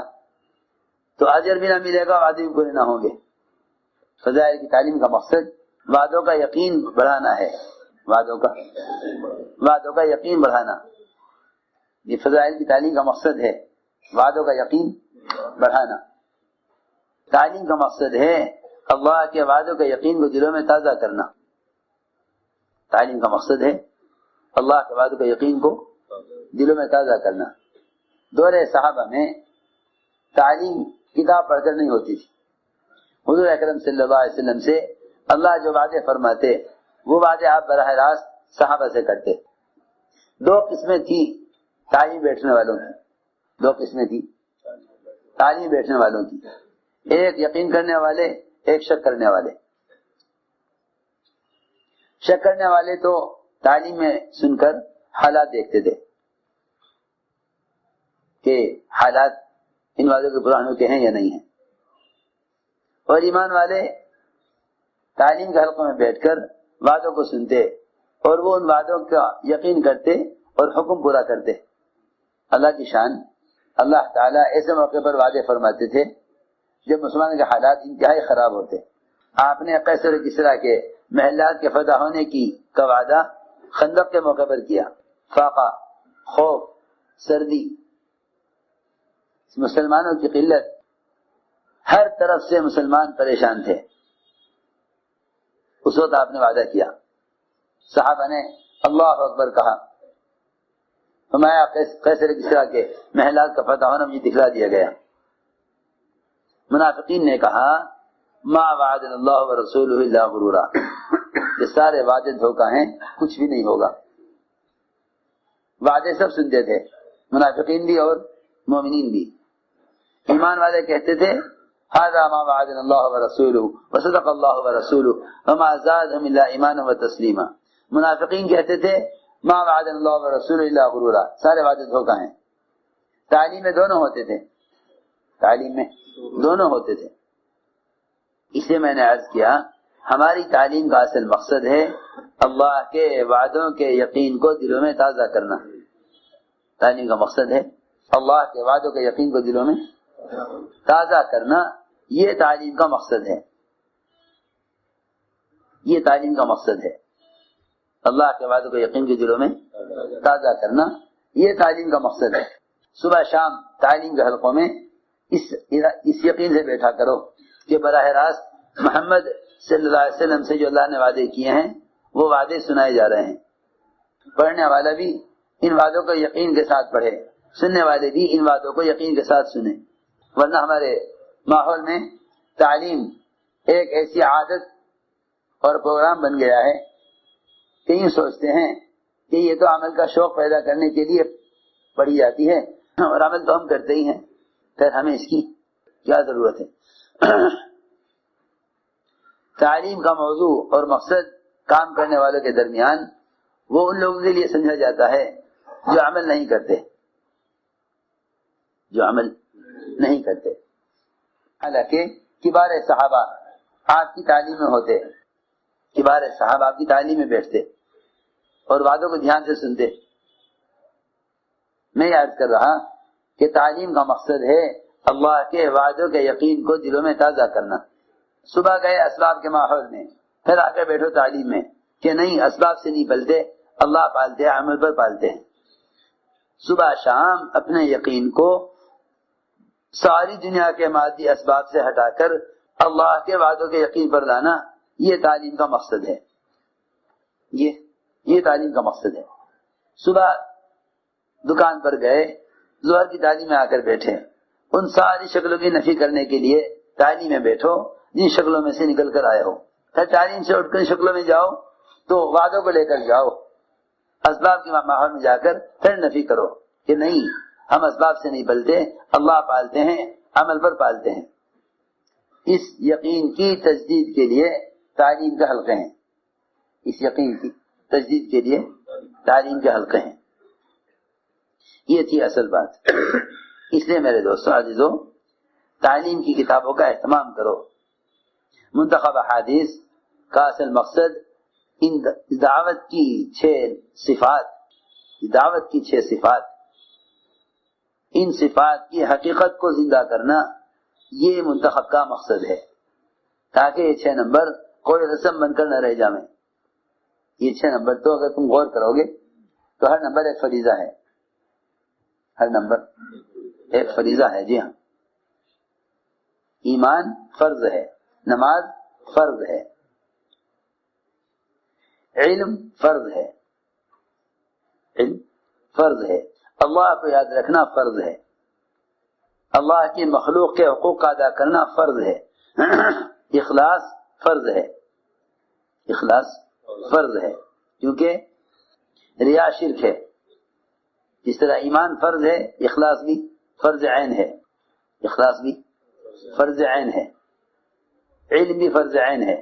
تو اجر بھی نہ ملے گا، وعدے بھی پورے نہ ہوں گے. فضائل کی تعلیم کا مقصد وعدوں کا یقین بڑھانا ہے، وعدوں کا یقین بڑھانا. یہ فضائل کی تعلیم کا مقصد ہے، وعدوں کا یقین بڑھانا. تعلیم کا مقصد ہے اللہ کے وعدوں کے یقین کو دلوں میں تازہ کرنا. تعلیم کا مقصد ہے اللہ کے وعدوں کے یقین کو دلوں میں تازہ کرنا. دور صحابہ میں تعلیم کتاب پڑھ کر نہیں ہوتی تھی. حضور اکرم صلی اللہ علیہ وسلم سے اللہ جو وعدے فرماتے وہ وعدے آپ براہ راست صحابہ سے کرتے. دو قسمیں تھی تعلیم بیٹھنے والوں کی. دو قسمیں تھی تعلیم بیٹھنے والوں کی. ایک یقین کرنے والے، ایک شک کرنے والے. شک کرنے والے تو تعلیم میں سن کر حالات دیکھتے تھے کہ حالات ان وعدوں کے پرانے کے ہیں یا نہیں ہیں. اور ایمان والے تعلیم کے حلقوں میں بیٹھ کر وعدوں کو سنتے اور وہ ان وعدوں کا یقین کرتے اور حکم پورا کرتے. اللہ کی شان، اللہ تعالیٰ ایسے موقع پر وعدے فرماتے تھے جب مسلمانوں کے حالات انتہائی خراب ہوتے. آپ نے قیصر و کسریٰ کے محلات کے فتح ہونے کا وعدہ خندق کے موقع پر کیا. فاقہ، خوف، سردی، مسلمانوں کی قلت، ہر طرف سے مسلمان پریشان تھے. اس وقت آپ نے وعدہ کیا. صحابہ نے اللہ اکبر کہا. فرمایا قیصر کسریٰ کے محلات کا فتح ہونا مجھے دکھلا دیا گیا. منافقین نے کہا ما وعدنا اللہ ورسولہ الا غرورا، یہ سارے وعدے دھوکہ ہیں، کچھ بھی نہیں ہوگا. وعدے سب سنتے تھے، منافقین بھی اور مومنین بھی. ایمان والے کہتے تھے هذا ما وعدنا اللہ ورسولہ وصدق اللہ ورسولہ وما زادهم الا ایمانا وتسلیما. منافقین کہتے تھے ما وعدنا اللہ ورسولہ الا غرورا، سارے وعدے دھوکہ ہیں. تعلیم میں دونوں ہوتے تھے، تعلیم میں دونوں ہوتے تھے. اس لیے میں نے عرض کیا ہماری تعلیم کا اصل مقصد ہے اللہ کے وعدوں کے یقین کو دلوں میں تازہ کرنا. تعلیم کا مقصد ہے اللہ کے وعدوں کے یقین کو دلوں میں تازہ کرنا. یہ تعلیم کا مقصد ہے، یہ تعلیم کا مقصد ہے. اللہ کے وعدوں کے یقین کے دلوں میں تازہ کرنا یہ تعلیم کا مقصد ہے. صبح شام تعلیم کے حلقوں میں اس یقین سے بیٹھا کرو کہ براہ راست محمد صلی اللہ علیہ وسلم سے جو اللہ نے وعدے کیے ہیں وہ وعدے سنائے جا رہے ہیں. پڑھنے والا بھی ان وعدوں کو یقین کے ساتھ پڑھے، سننے والے بھی ان وعدوں کو یقین کے ساتھ سنیں. ورنہ ہمارے ماحول میں تعلیم ایک ایسی عادت اور پروگرام بن گیا ہے کہ یوں سوچتے ہیں کہ یہ تو عمل کا شوق پیدا کرنے کے لیے پڑھی جاتی ہے اور عمل تو ہم کرتے ہی ہیں، پھر ہمیں اس کی کیا ضرورت ہے. تعلیم کا موضوع اور مقصد کام کرنے والوں کے درمیان وہ ان لوگوں کے لیے سمجھا جاتا ہے جو عمل نہیں کرتے، جو عمل نہیں کرتے. حالانکہ کبار صحابہ آپ کی تعلیم میں ہوتے، کبار صحابہ آپ کی تعلیم میں بیٹھتے اور وعدوں کو دھیان سے سنتے. میں یاد کر رہا کہ تعلیم کا مقصد ہے اللہ کے وعدوں کے یقین کو دلوں میں تازہ کرنا. صبح گئے اسباب کے ماحول میں، پھر آ کر بیٹھو تعلیم میں کہ نہیں اسباب سے نہیں پلتے، اللہ پالتے ہیں، عمل پر پالتے ہیں. صبح شام اپنے یقین کو ساری دنیا کے مادی اسباب سے ہٹا کر اللہ کے وعدوں کے یقین پر لانا یہ تعلیم کا مقصد ہے. یہ تعلیم کا مقصد ہے. صبح دکان پر گئے، ظہر کی تعلیم میں آ کر بیٹھے، ان ساری شکلوں کی نفی کرنے کے لیے تعلیم میں بیٹھو جن شکلوں میں سے نکل کر آئے ہو. پھر تعلیم سے اٹھ کر شکلوں میں جاؤ تو وعدوں کو لے کر جاؤ، اسباب کے ماحول میں جا کر پھر نفی کرو کہ نہیں ہم اسباب سے نہیں پلتے، اللہ پالتے ہیں، عمل پر پالتے ہیں. اس یقین کی تجدید کے لیے تعلیم کے حلقے ہیں، اس یقین کی تجدید کے لیے تعلیم کے حلقے ہیں. یہ تھی اصل بات. اس لیے میرے دوستو عزیزو تعلیم کی کتابوں کا اہتمام کرو. منتخب احادیث کا اصل مقصد ان دعوت کی 6 صفات، دعوت کی 6 صفات، ان صفات کی حقیقت کو زندہ کرنا یہ منتخب کا مقصد ہے، تاکہ یہ 6 نمبر کوئی رسم بن کر نہ رہ جائیں. یہ 6 نمبر تو اگر تم غور کرو گے تو ہر نمبر ایک فریضہ ہے، ہر نمبر ایک فریضہ ہے. جی ہاں، ایمان فرض ہے، نماز فرض ہے، علم فرض ہے، علم فرض ہے، اللہ کو یاد رکھنا فرض ہے، اللہ کی مخلوق کے حقوق کا ادا کرنا فرض ہے، اخلاص فرض ہے، اخلاص فرض ہے، کیونکہ ریا شرک ہے۔ جس طرح ایمان فرض ہے، اخلاص بھی فرض عین ہے، اخلاص بھی فرض عین ہے، علم بھی فرض عین ہے،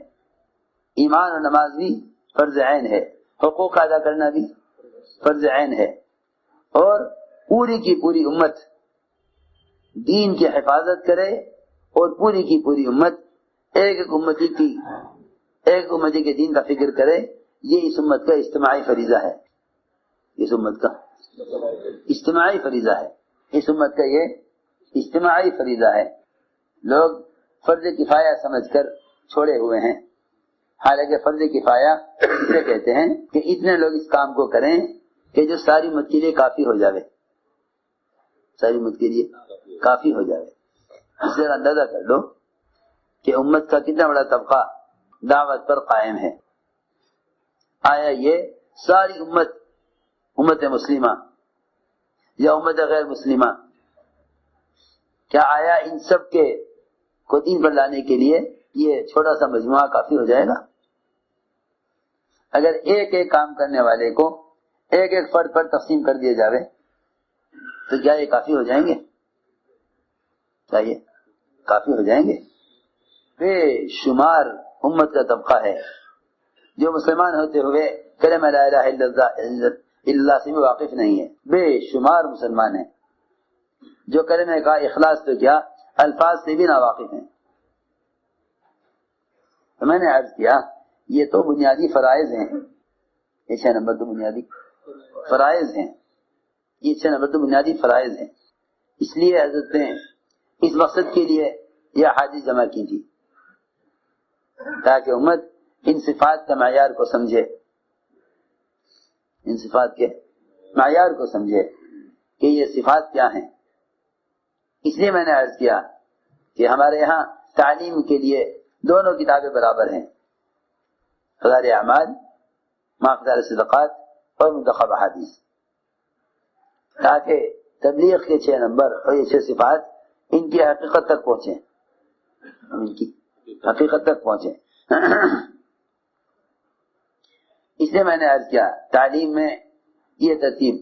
ایمان اور نماز بھی فرض عین ہے، حقوق ادا کرنا بھی فرض عین ہے، اور پوری کی پوری امت دین کی حفاظت کرے، اور پوری کی پوری امت ایک ایک امتی کے دین کا فکر کرے، یہ اس امت کا اجتماعی فریضہ ہے، اس امت کا اجتماعی فریضہ ہے، اس امت کا یہ اجتماعی فریضہ ہے۔ لوگ فرض کفایہ سمجھ کر چھوڑے ہوئے ہیں، حالانکہ فرض کفایہ اسے کہتے ہیں کہ اتنے لوگ اس کام کو کریں کہ جو ساری امت کے لیے کافی ہو جاوے، ساری امت کے لیے کافی ہو جاوے۔ اس سے اندازہ کر لو کہ امت کا کتنا بڑا طبقہ دعوت پر قائم ہے۔ آیا یہ ساری امت مسلمہ یا امت غیر مسلمہ، کیا آیا ان سب کے کو دین پر لانے کے لیے یہ چھوٹا سا مجموعہ کافی ہو جائے گا؟ اگر ایک ایک کام کرنے والے کو ایک ایک فرد پر تقسیم کر دیا جاوے تو کیا یہ کافی ہو جائیں گے؟ کیا یہ کافی ہو جائیں گے؟ بے شمار امت کا طبقہ ہے جو مسلمان ہوتے ہوئے کلمہ لا الہ الا اللہ سے بھی واقف نہیں ہے، بے شمار مسلمان ہیں جو کلمہ کا اخلاص تو کیا الفاظ سے بھی ناواقف ہیں۔ تو میں نے عرض کیا یہ تو بنیادی فرائض ہیں، یہ 6 نمبر تو بنیادی فرائض ہیں، یہ 6 نمبر تو بنیادی فرائض ہیں۔ اس لیے حضرت نے اس مقصد کے لیے یہ احادیث جمع کی تھی تاکہ امت ان صفات کا معیار کو سمجھے، ان صفات کے معیار کو سمجھے کہ یہ صفات کیا ہیں۔ اس لیے میں نے عرض کیا کہ ہمارے یہاں تعلیم کے لیے دونوں کتابیں برابر ہیں، فضائل اعمال، مافضال صدقات اور منتخب احادیث، تاکہ تبلیغ کے 6 نمبر اور یہ 6 صفات ان کی حقیقت تک پہنچیں، ان کی حقیقت تک پہنچیں۔ اس لیے میں نے عرض کیا تعلیم میں یہ ترتیب،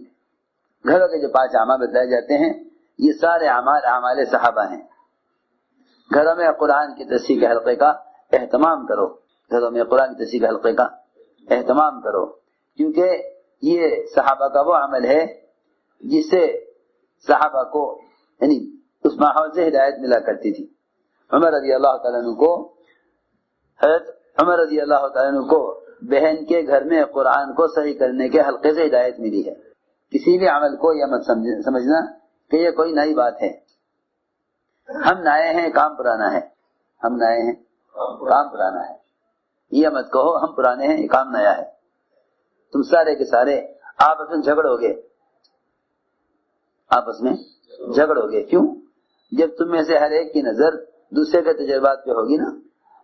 گھروں کے جو 5 اعمال بتائے جاتے ہیں یہ سارے اعمال صحابہ ہیں۔ گھروں میں قرآن کی تفسیر کے حلقے کا اہتمام کرو، گھروں میں قرآن کی تفسیر کے حلقے کا اہتمام کرو، کیونکہ یہ صحابہ کا وہ عمل ہے جس سے صحابہ کو یعنی اس ماحول سے ہدایت ملا کرتی تھی۔ عمر رضی اللہ تعالیٰ عنہ کو حضرت عمر رضی اللہ تعالیٰ عنہ کو بہن کے گھر میں قرآن کو صحیح کرنے کے حلقے سے ہدایت ملی ہے۔ کسی بھی عمل کو یہ مت سمجھنا کہ یہ کوئی نئی بات ہے، ہم نئے ہیں کام پرانا ہے، ہم نئے ہیں کام پرانا ہے، یہ مت کہو ہم پرانے ہیں یہ کام نیا ہے۔ تم سارے کے سارے آپس میں جھگڑو گے، آپس میں جھگڑو گے، کیوں؟ جب تم میں سے ہر ایک کی نظر دوسرے کے تجربات پہ ہوگی نا،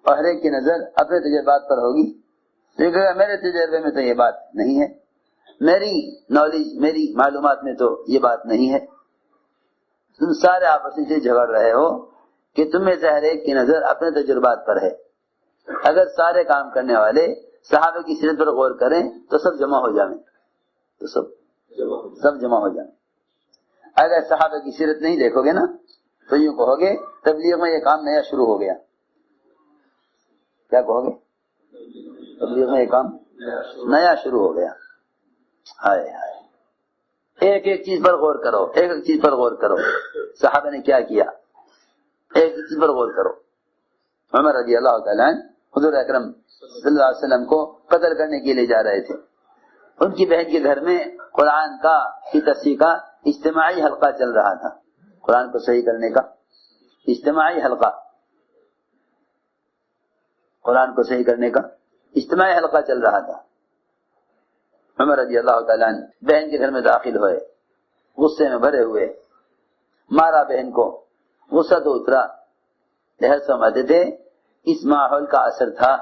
اور ہر ایک کی نظر اپنے تجربات پر ہوگی، لیکن میرے تجربے میں تو یہ بات نہیں ہے، میری نالج میری معلومات میں تو یہ بات نہیں ہے۔ تم سارے آپس میں جھگڑ رہے ہو کہ تم میں سے ہر ایک کی نظر اپنے تجربات پر ہے۔ اگر سارے کام کرنے والے صحابہ کی سیرت پر غور کریں تو سب جمع ہو جائیں، تو سب جمع ہو جائیں۔ اگر صحابہ کی سیرت نہیں دیکھو گے نا تو یوں کہو گے تبلیغ میں یہ کام نیا شروع ہو گیا۔ کیا کہو گے؟ تبلیغ میں یہ کام نیا شروع ہو گیا۔ ہائے ہائے، ایک ایک چیز پر غور کرو، ایک ایک چیز پر غور کرو، صحابہ نے کیا کیا، ایک ایک چیز پر غور کرو۔ عمر رضی اللہ تعالیٰ عنہ حضور اکرم صلی اللہ علیہ وسلم کو قتل کرنے کے لیے جا رہے تھے، ان کی بہن کے گھر میں قرآن کی تفسیر کا اجتماعی حلقہ چل رہا تھا، قرآن کو صحیح کرنے کا اجتماعی حلقہ، قرآن کو صحیح کرنے کا اجتماعی حلقہ چل رہا تھا۔ عمر رضی اللہ تعالیٰ عنہ بہن کے گھر میں داخل ہوئے، غصے میں بھرے ہوئے، مارا بہن کو، غصہ تو اترا، لہذا فرماتے تھے اس ماحول کا اثر تھا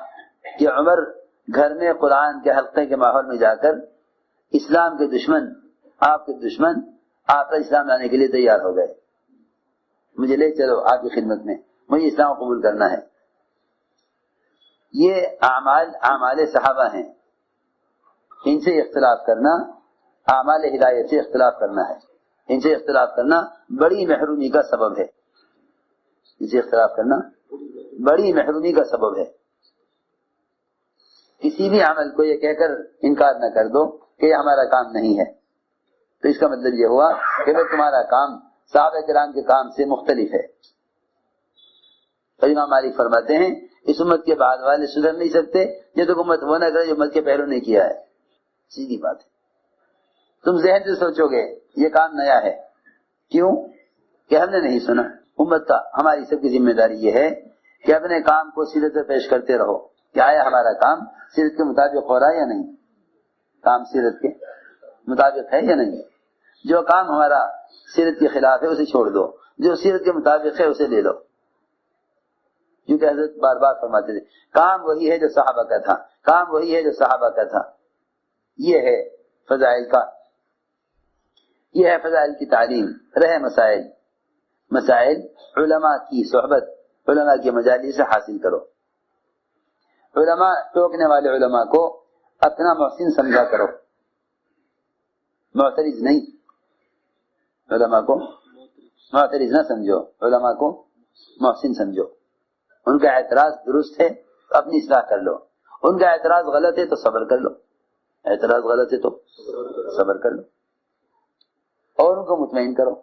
کہ عمر گھر میں قرآن کے حلقے کے ماحول میں جا کر اسلام کے دشمن آپ پر اسلام لانے کے لیے تیار ہو گئے. مجھے لے چلو آپ کی خدمت میں، مجھے اسلام قبول کرنا ہے. یہ اعمال صحابہ ہیں. ان سے اختلاف کرنا اعمال ہدایت سے اختلاف کرنا ہے. ان سے اختلاف کرنا بڑی محرومی کا سبب ہے. ان سے اختلاف کرنا بڑی محرومی کا سبب ہے. کسی بھی عمل کو یہ کہہ کر انکار نہ کر دو کہ یہ ہمارا کام نہیں ہے، تو اس کا مطلب یہ ہوا کہ وہ تمہارا کام صحابہ کرام کے کام سے مختلف ہے. امام مالک فرماتے ہیں اس امت کے بعد والے سدھر نہیں سکتے یہ تو امت وہ نہ کرے جو امت کے پہلو نے کیا ہے. سیدھی بات ہے. تم ذہن سے سوچو گے یہ کام نیا ہے، کیوں کہ ہم نے نہیں سنا. امت کا ہماری سب کی ذمہ داری یہ ہے کہ اپنے کام کو سیرت سے پیش کرتے رہو کہ آیا ہمارا کام سیرت کے مطابق ہو رہا ہے یا نہیں. کام سیرت کے مطابق ہے یا نہیں. جو کام ہمارا سیرت کے خلاف ہے اسے چھوڑ دو، جو سیرت کے مطابق ہے اسے لے لو. کیونکہ حضرت بار بار فرماتے تھے کام وہی ہے جو صحابہ کا تھا، کام وہی ہے جو صحابہ کا تھا. یہ ہے فضائل کی تعلیم. رہے مسائل علماء کی صحبت، علماء کی مجالس سے حاصل کرو. علماء ٹوکنے والے علماء کو اپنا محسن سمجھا کرو، معترض نہیں. علماء کو معترض نہ سمجھو، علماء کو محسن سمجھو. ان کا اعتراض درست ہے تو اپنی اصلاح کر لو، ان کا اعتراض غلط ہے تو صبر کر لو. اعتراض غلط ہے تو صبر کر لو اور ان کو مطمئن کرو.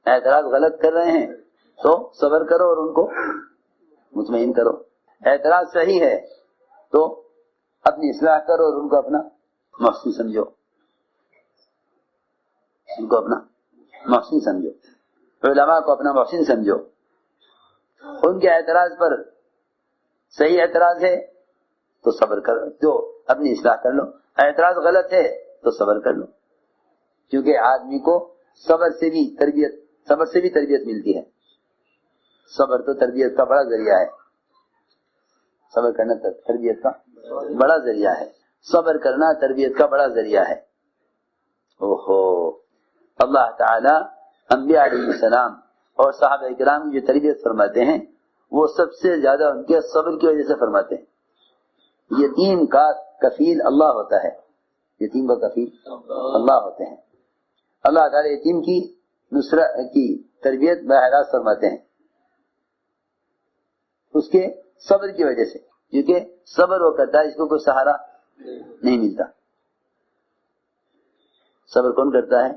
اعتراض غلط کر رہے ہیں تو صبر کرو اور ان کو مطمئن کرو. اعتراض صحیح ہے تو اپنی اصلاح کرو اور ان کو اپنا محسن سمجھو. ان کو اپنا محسن سمجھو، علماء کو اپنا محسن سمجھو. ان کے اعتراض پر صحیح اعتراض ہے تو صبر کرو، جو اپنی اصلاح کر لو. اعتراض غلط ہے تو صبر کر لو، کیونکہ آدمی کو صبر سے بھی تربیت ملتی ہے. صبر تو تربیت کا بڑا ذریعہ ہے. صبر کرنا تربیت کا بڑا ذریعہ ہے. صبر کرنا تربیت کا بڑا ذریعہ ہے. اللہ تعالی انبیاء علیہ السلام اور صحابہ کرام کی جو تربیت فرماتے ہیں وہ سب سے زیادہ ان کے صبر کی وجہ سے فرماتے ہیں. یتیم کا کفیل اللہ ہوتا ہے. یتیم کا کفیل اللہ ہوتے ہیں. اللہ تعالی یتیم کی نصرت کی تربیت براہ راست فرماتے ہیں اس کے صبر کی وجہ سے، کیونکہ صبر وہ کرتا ہے اس کو کوئی سہارا نہیں ملتا. صبر کون کرتا ہے؟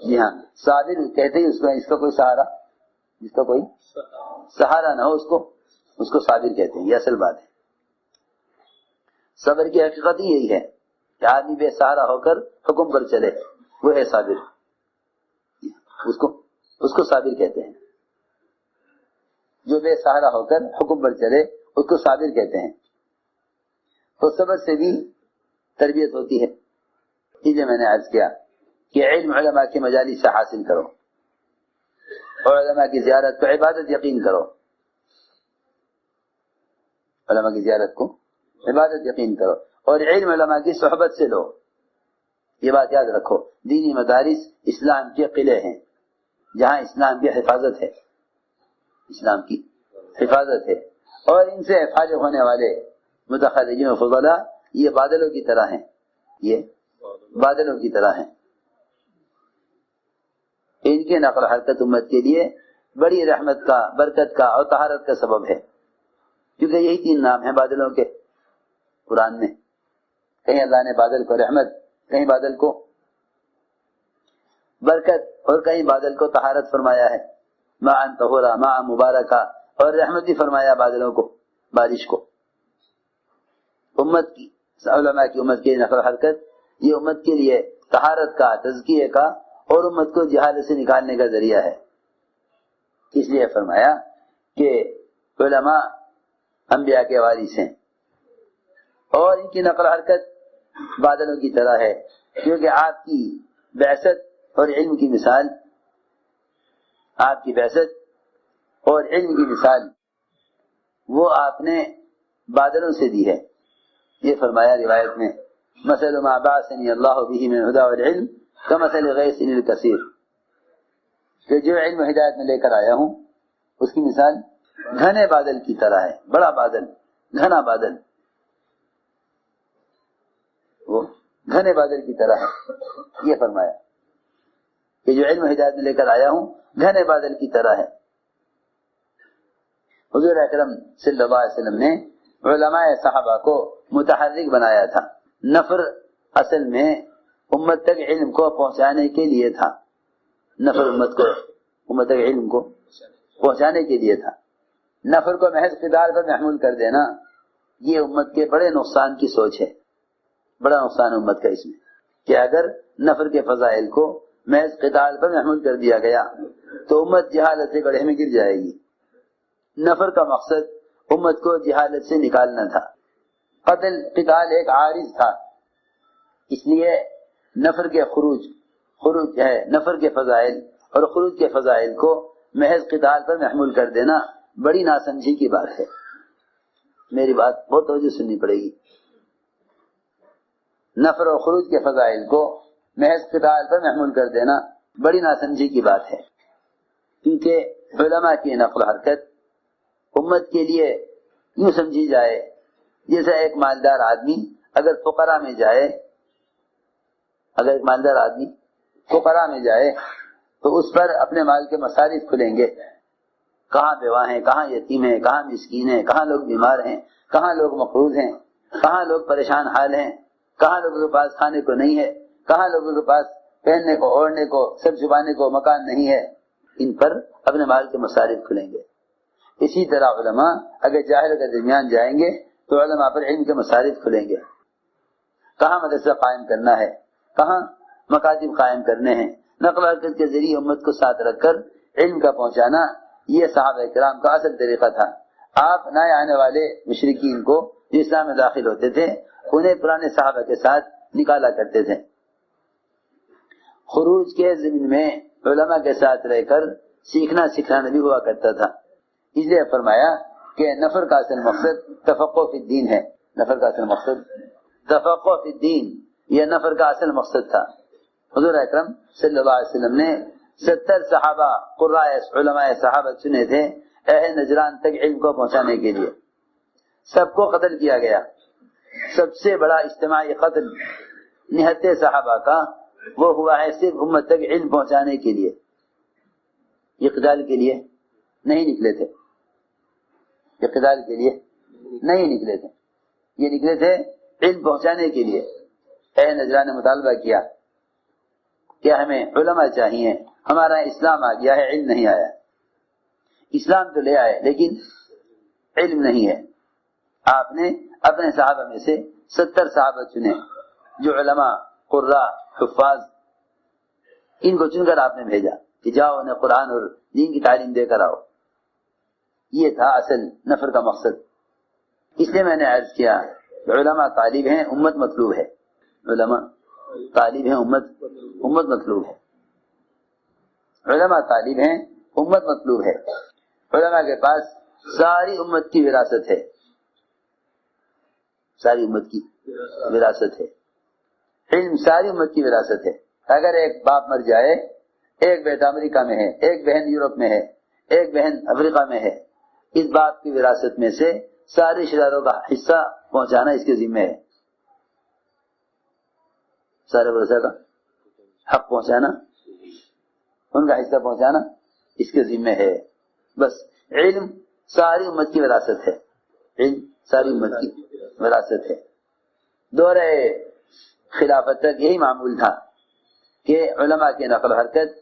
جی ہاں، صابر کہتے ہی اس کا کوئی سہارا، جس کا کوئی سہارا نہ ہو اس کو صابر کہتے ہیں. یہ اصل بات ہے. صبر کی حقیقت ہی یہی ہے کہ آدمی بے سہارا ہو کر حکم پر چلے، وہ ہے صابر. اس کو صابر کہتے ہیں. جو بے سہارا ہو کر حکم پر چلے اس کو صابر کہتے ہیں. تو صبر سے بھی تربیت ہوتی ہے. اس لیے میں نے عرض کیا کہ علم علماء کی مجالس سے حاصل کرو اور علماء کی زیارت کو عبادت یقین کرو. علماء کی زیارت کو عبادت یقین کرو اور علم علماء کی صحبت سے لو. یہ بات یاد رکھو، دینی مدارس اسلام کے قلعے ہیں جہاں اسلام کی حفاظت ہے. اسلام کی حفاظت ہے اور ان سے فارغ ہونے والے متخرجین و فضلاء یہ بادلوں کی طرح ہیں. یہ بادلوں کی طرح ہیں. ان کی نقل و حرکت امت کے لیے بڑی رحمت کا، برکت کا اور طہارت کا سبب ہے. کیونکہ یہی تین نام ہیں بادلوں کے قرآن میں. کہیں اللہ نے بادل کو رحمت، کہیں بادل کو برکت اور کہیں بادل کو طہارت فرمایا ہے. ماء طہورا، ماء مبارکہ، اور رحمت بھی فرمایا بادلوں کو، بارش کو. امت کی علماء کی امت کی نقل و حرکت یہ امت کے لیے طہارت کا، تزکیے کا اور امت کو جہالت سے نکالنے کا ذریعہ ہے. اس لیے فرمایا کہ علماء انبیاء کے وارث ہیں اور ان کی نقل و حرکت بادلوں کی طرح ہے. کیونکہ آپ کی بعثت اور علم کی مثال، آپ کی بعثت اور علم کی مثال وہ آپ نے بادلوں سے دی ہے. یہ فرمایا روایت میں مثل ما بعثني الله به من الهدى والعلم كمثل غيث الكثير، کہ جو علم و ہدایت میں لے کر آیا ہوں اس کی مثال گھنے بادل کی طرح ہے. بڑا بادل، گھنا بادل، وہ گھنے بادل کی طرح ہے. یہ فرمایا کہ جو علم و ہدایت میں لے کر آیا ہوں گھنے بادل کی طرح ہے. حضور اکرم صلی اللہ علیہ وسلم نے علماء صحابہ کو متحرک بنایا تھا. نفر اصل میں امت تک علم کو پہنچانے کے لیے تھا. نفر امت تک علم کو پہنچانے کے لیے تھا. نفر کو محض قدار پر محمول کر دینا یہ امت کے بڑے نقصان کی سوچ ہے. بڑا نقصان امت کا اس میں کہ اگر نفر کے فضائل کو محض قتال پر محمول کر دیا گیا تو امت جہالت سے گڑھے میں گر جائے گی. نفر کا مقصد امت کو جہالت سے نکالنا تھا. قتال ایک عارض تھا. اس لیے نفر کے خروج ہے، نفر کے فضائل اور خروج کے فضائل کو محض قتال پر محمول کر دینا بڑی ناسمجھی کی بات ہے. میری بات بہت توجہ سننی پڑے گی. نفر اور خروج کے فضائل کو محض قتال پر محمول کر دینا بڑی ناسمجھی کی بات ہے، کیونکہ علماء کی نقل و حرکت امت کے لیے یوں سمجھی جائے جیسا ایک مالدار آدمی اگر فقراء میں جائے تو اس پر اپنے مال کے مصارف کھلیں گے. کہاں بیوہ ہیں، کہاں یتیم ہیں، کہاں مسکین ہیں، کہاں لوگ بیمار ہیں، کہاں لوگ مقروض ہیں، کہاں لوگ پریشان حال ہیں، کہاں لوگوں کے پاس کھانے کو نہیں ہے، کہاں لوگوں کے پاس پہننے کو، اوڑھنے کو، سر چھپانے کو مکان نہیں ہے. ان پر اپنے مال کے مصارف کھلیں گے. اسی طرح علماء اگر جاہل کے درمیان جائیں گے تو علماء پر علم کے مصارف کھلیں گے. کہاں مدرسہ قائم کرنا ہے، کہاں مکاتب قائم کرنے ہیں. نقل و حرکت کے ذریعے امت کو ساتھ رکھ کر علم کا پہنچانا یہ صحابہ کرام کا اصل طریقہ تھا. آپ نئے آنے والے مشرکین کو جو اسلام میں داخل ہوتے تھے انہیں پرانے صحابہ کے ساتھ نکالا کرتے تھے. خروج کے ضمن میں علماء کے ساتھ رہ کر سیکھنا سکھانا بھی ہوا کرتا تھا. اس لیے فرمایا کہ نفر کا اصل مقصد تفقہ فی الدین ہے. نفر کا اصل مقصد تفقہ فی الدین، یہ نفر کا اصل مقصد تھا. حضور اکرم صلی اللہ علیہ وسلم نے 70 صحابہ قراء علماء صحابہ چنے تھے اہل نجران تک علم کو پہنچانے کے لیے. سب کو قتل کیا گیا. سب سے بڑا اجتماعی قتل نہتے صحابہ کا وہ ہوا ہے صرف امت تک علم پہنچانے کے لیے. یہ قتال کے لیے نہیں نکلے تھے، یہ قتال کے لیے نہیں نکلے تھے، یہ نکلے تھے علم پہنچانے کے لیے. اہل نجران نے مطالبہ کیا کہ ہمیں علماء چاہیے، ہمارا اسلام آ گیا ہے، علم نہیں آیا. اسلام تو لے آئے لیکن علم نہیں ہے. آپ نے اپنے صحابہ میں سے 70 صحابہ چنے جو علماء، قراء، حفاظ، ان کو چن کر آپ نے بھیجا کہ جاؤ انہیں قرآن اور دین کی تعلیم دے کر آؤ. یہ تھا اصل نفر کا مقصد. اس لیے میں نے عرض کیا علماء طالب ہیں، امت مطلوب ہے. علماء طالب ہیں، امت مطلوب ہے. علماء طالب ہیں، امت مطلوب ہے. علماء کے پاس ساری امت کی وراثت ہے، ساری امت کی وراثت ہے. علم ساری امت کی وراثت ہے. اگر ایک باپ مر جائے، ایک بیٹا امریکہ میں ہے، ایک بہن یورپ میں ہے، ایک بہن افریقہ میں ہے، اس باپ کی وراثت میں سے سارے رشتہ داروں کا حصہ پہنچانا اس کے ذمہ ہے. سارے ورثہ کا حق پہنچانا، ان کا حصہ پہنچانا اس کے ذمہ ہے. بس علم ساری امت کی وراثت ہے. علم ساری امت کی وراثت ہے. دورہ خلافت تک یہی معمول تھا کہ علماء کی نقل و حرکت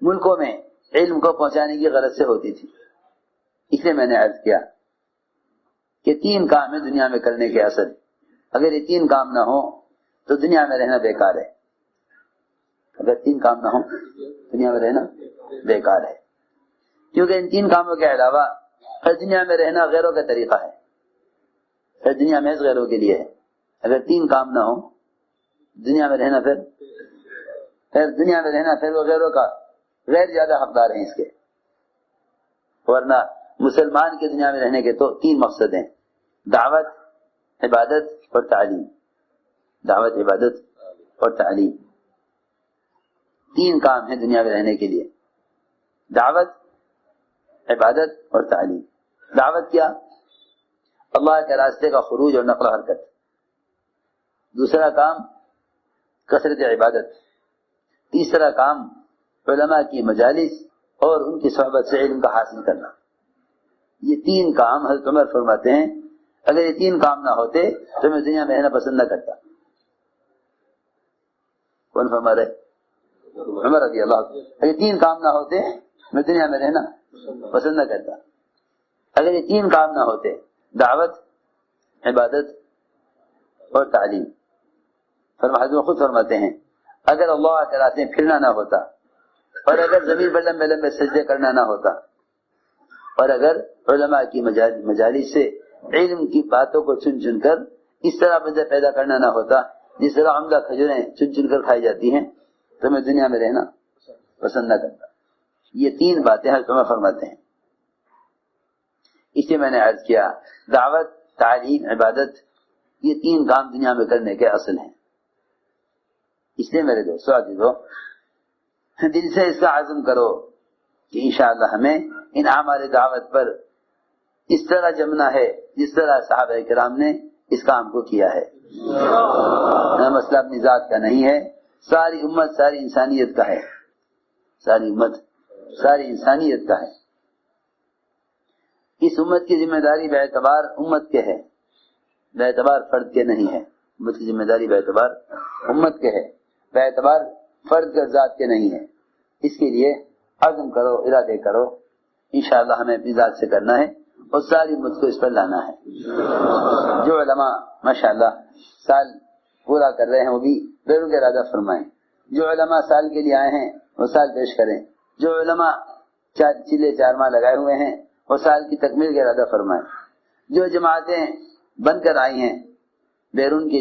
ملکوں میں علم کو پہنچانے کی غرض سے ہوتی تھی. اس لیے میں نے عرض کیا کہ 3 کام ہے دنیا میں کرنے کے اصل. اگر یہ 3 کام نہ ہو تو دنیا میں رہنا بیکار ہے. اگر 3 کام نہ ہو دنیا میں رہنا بیکار ہے، کیونکہ ان 3 کاموں کے علاوہ ہر دنیا میں رہنا غیروں کا طریقہ ہے. ہر دنیا میں غیروں کے لیے ہے. اگر 3 کام نہ ہو دنیا میں رہنا پھر دنیا میں رہنا پھر وہ غیروں کا غیر زیادہ حقدار ہیں اس کے. ورنہ مسلمان کے دنیا میں رہنے کے تو 3 مقصد ہیں: دعوت، عبادت اور تعلیم. دعوت، عبادت اور تعلیم، 3 کام ہیں دنیا میں رہنے کے لیے: دعوت، عبادت اور تعلیم. دعوت کیا؟ اللہ کے راستے کا خروج اور نقل و حرکت. دوسرا کام کثرت عبادت. تیسرا کام علماء کی مجالس اور ان کی صحبت سے علم کا حاصل کرنا. یہ 3 کام حضرت عمر فرماتے ہیں اگر یہ 3 کام نہ ہوتے تو میں دنیا میں رہنا پسند نہ کرتا. کون فرما رہے؟ عمر رضی اللہ عنہ. اگر یہ 3 کام نہ ہوتے میں دنیا میں رہنا پسند نہ کرتا. اگر یہ 3 کام نہ ہوتے، دعوت، عبادت اور تعلیم. حضرت خود فرماتے ہیں اگر اللہ کے راستے میں پھرنا نہ ہوتا، اور اگر زمین پر لمبے لمبے سجدے کرنا نہ ہوتا، اور اگر علماء کی مجالس سے علم کی باتوں کو چن چن کر اس طرح بندہ پیدا کرنا نہ ہوتا جس طرح عمدہ کھجوریں چن چن کر کھائی جاتی ہیں، تو میں دنیا میں رہنا پسند نہ کرتا. یہ 3 باتیں حضرت عمر فرماتے ہیں. اس لیے میں نے عرض کیا دعوت، تعلیم، عبادت، یہ 3 کام دنیا میں کرنے کے اصل ہیں. اس لیے میرے دوستو عزیزو، دل سے اس کا عزم کرو کہ انشاءاللہ ہمیں ان اعمال دعوت پر اس طرح جمنا ہے جس طرح صحابہ کرام نے اس کام کو کیا ہے. مسئلہ اپنی ذات کا نہیں ہے، ساری امت، ساری انسانیت کا ہے. ساری امت، ساری انسانیت کا ہے. اس امت کی ذمہ داری بے اعتبار امت کے ہے، بے اعتبار فرد کے نہیں ہے. امت کی ذمہ داری بے اعتبار امت کے ہے، بے اعتبار فرد کا ذات کے نہیں ہے. اس کے لیے عزم کرو، ارادے کرو. انشاءاللہ ہمیں اپنی ذات سے کرنا ہے اور ساری امت کو اس پر لانا ہے. جو علماء ماشاءاللہ سال پورا کر رہے ہیں وہ بھی بیرون کا ارادہ فرمائیں. جو علماء سال کے لیے آئے ہیں وہ سال پیش کریں. جو علماء 4 ماہ لگائے ہوئے ہیں وہ سال کی تکمیل کا ارادہ فرمائیں. جو جماعتیں بن کر آئی ہیں بیرون کی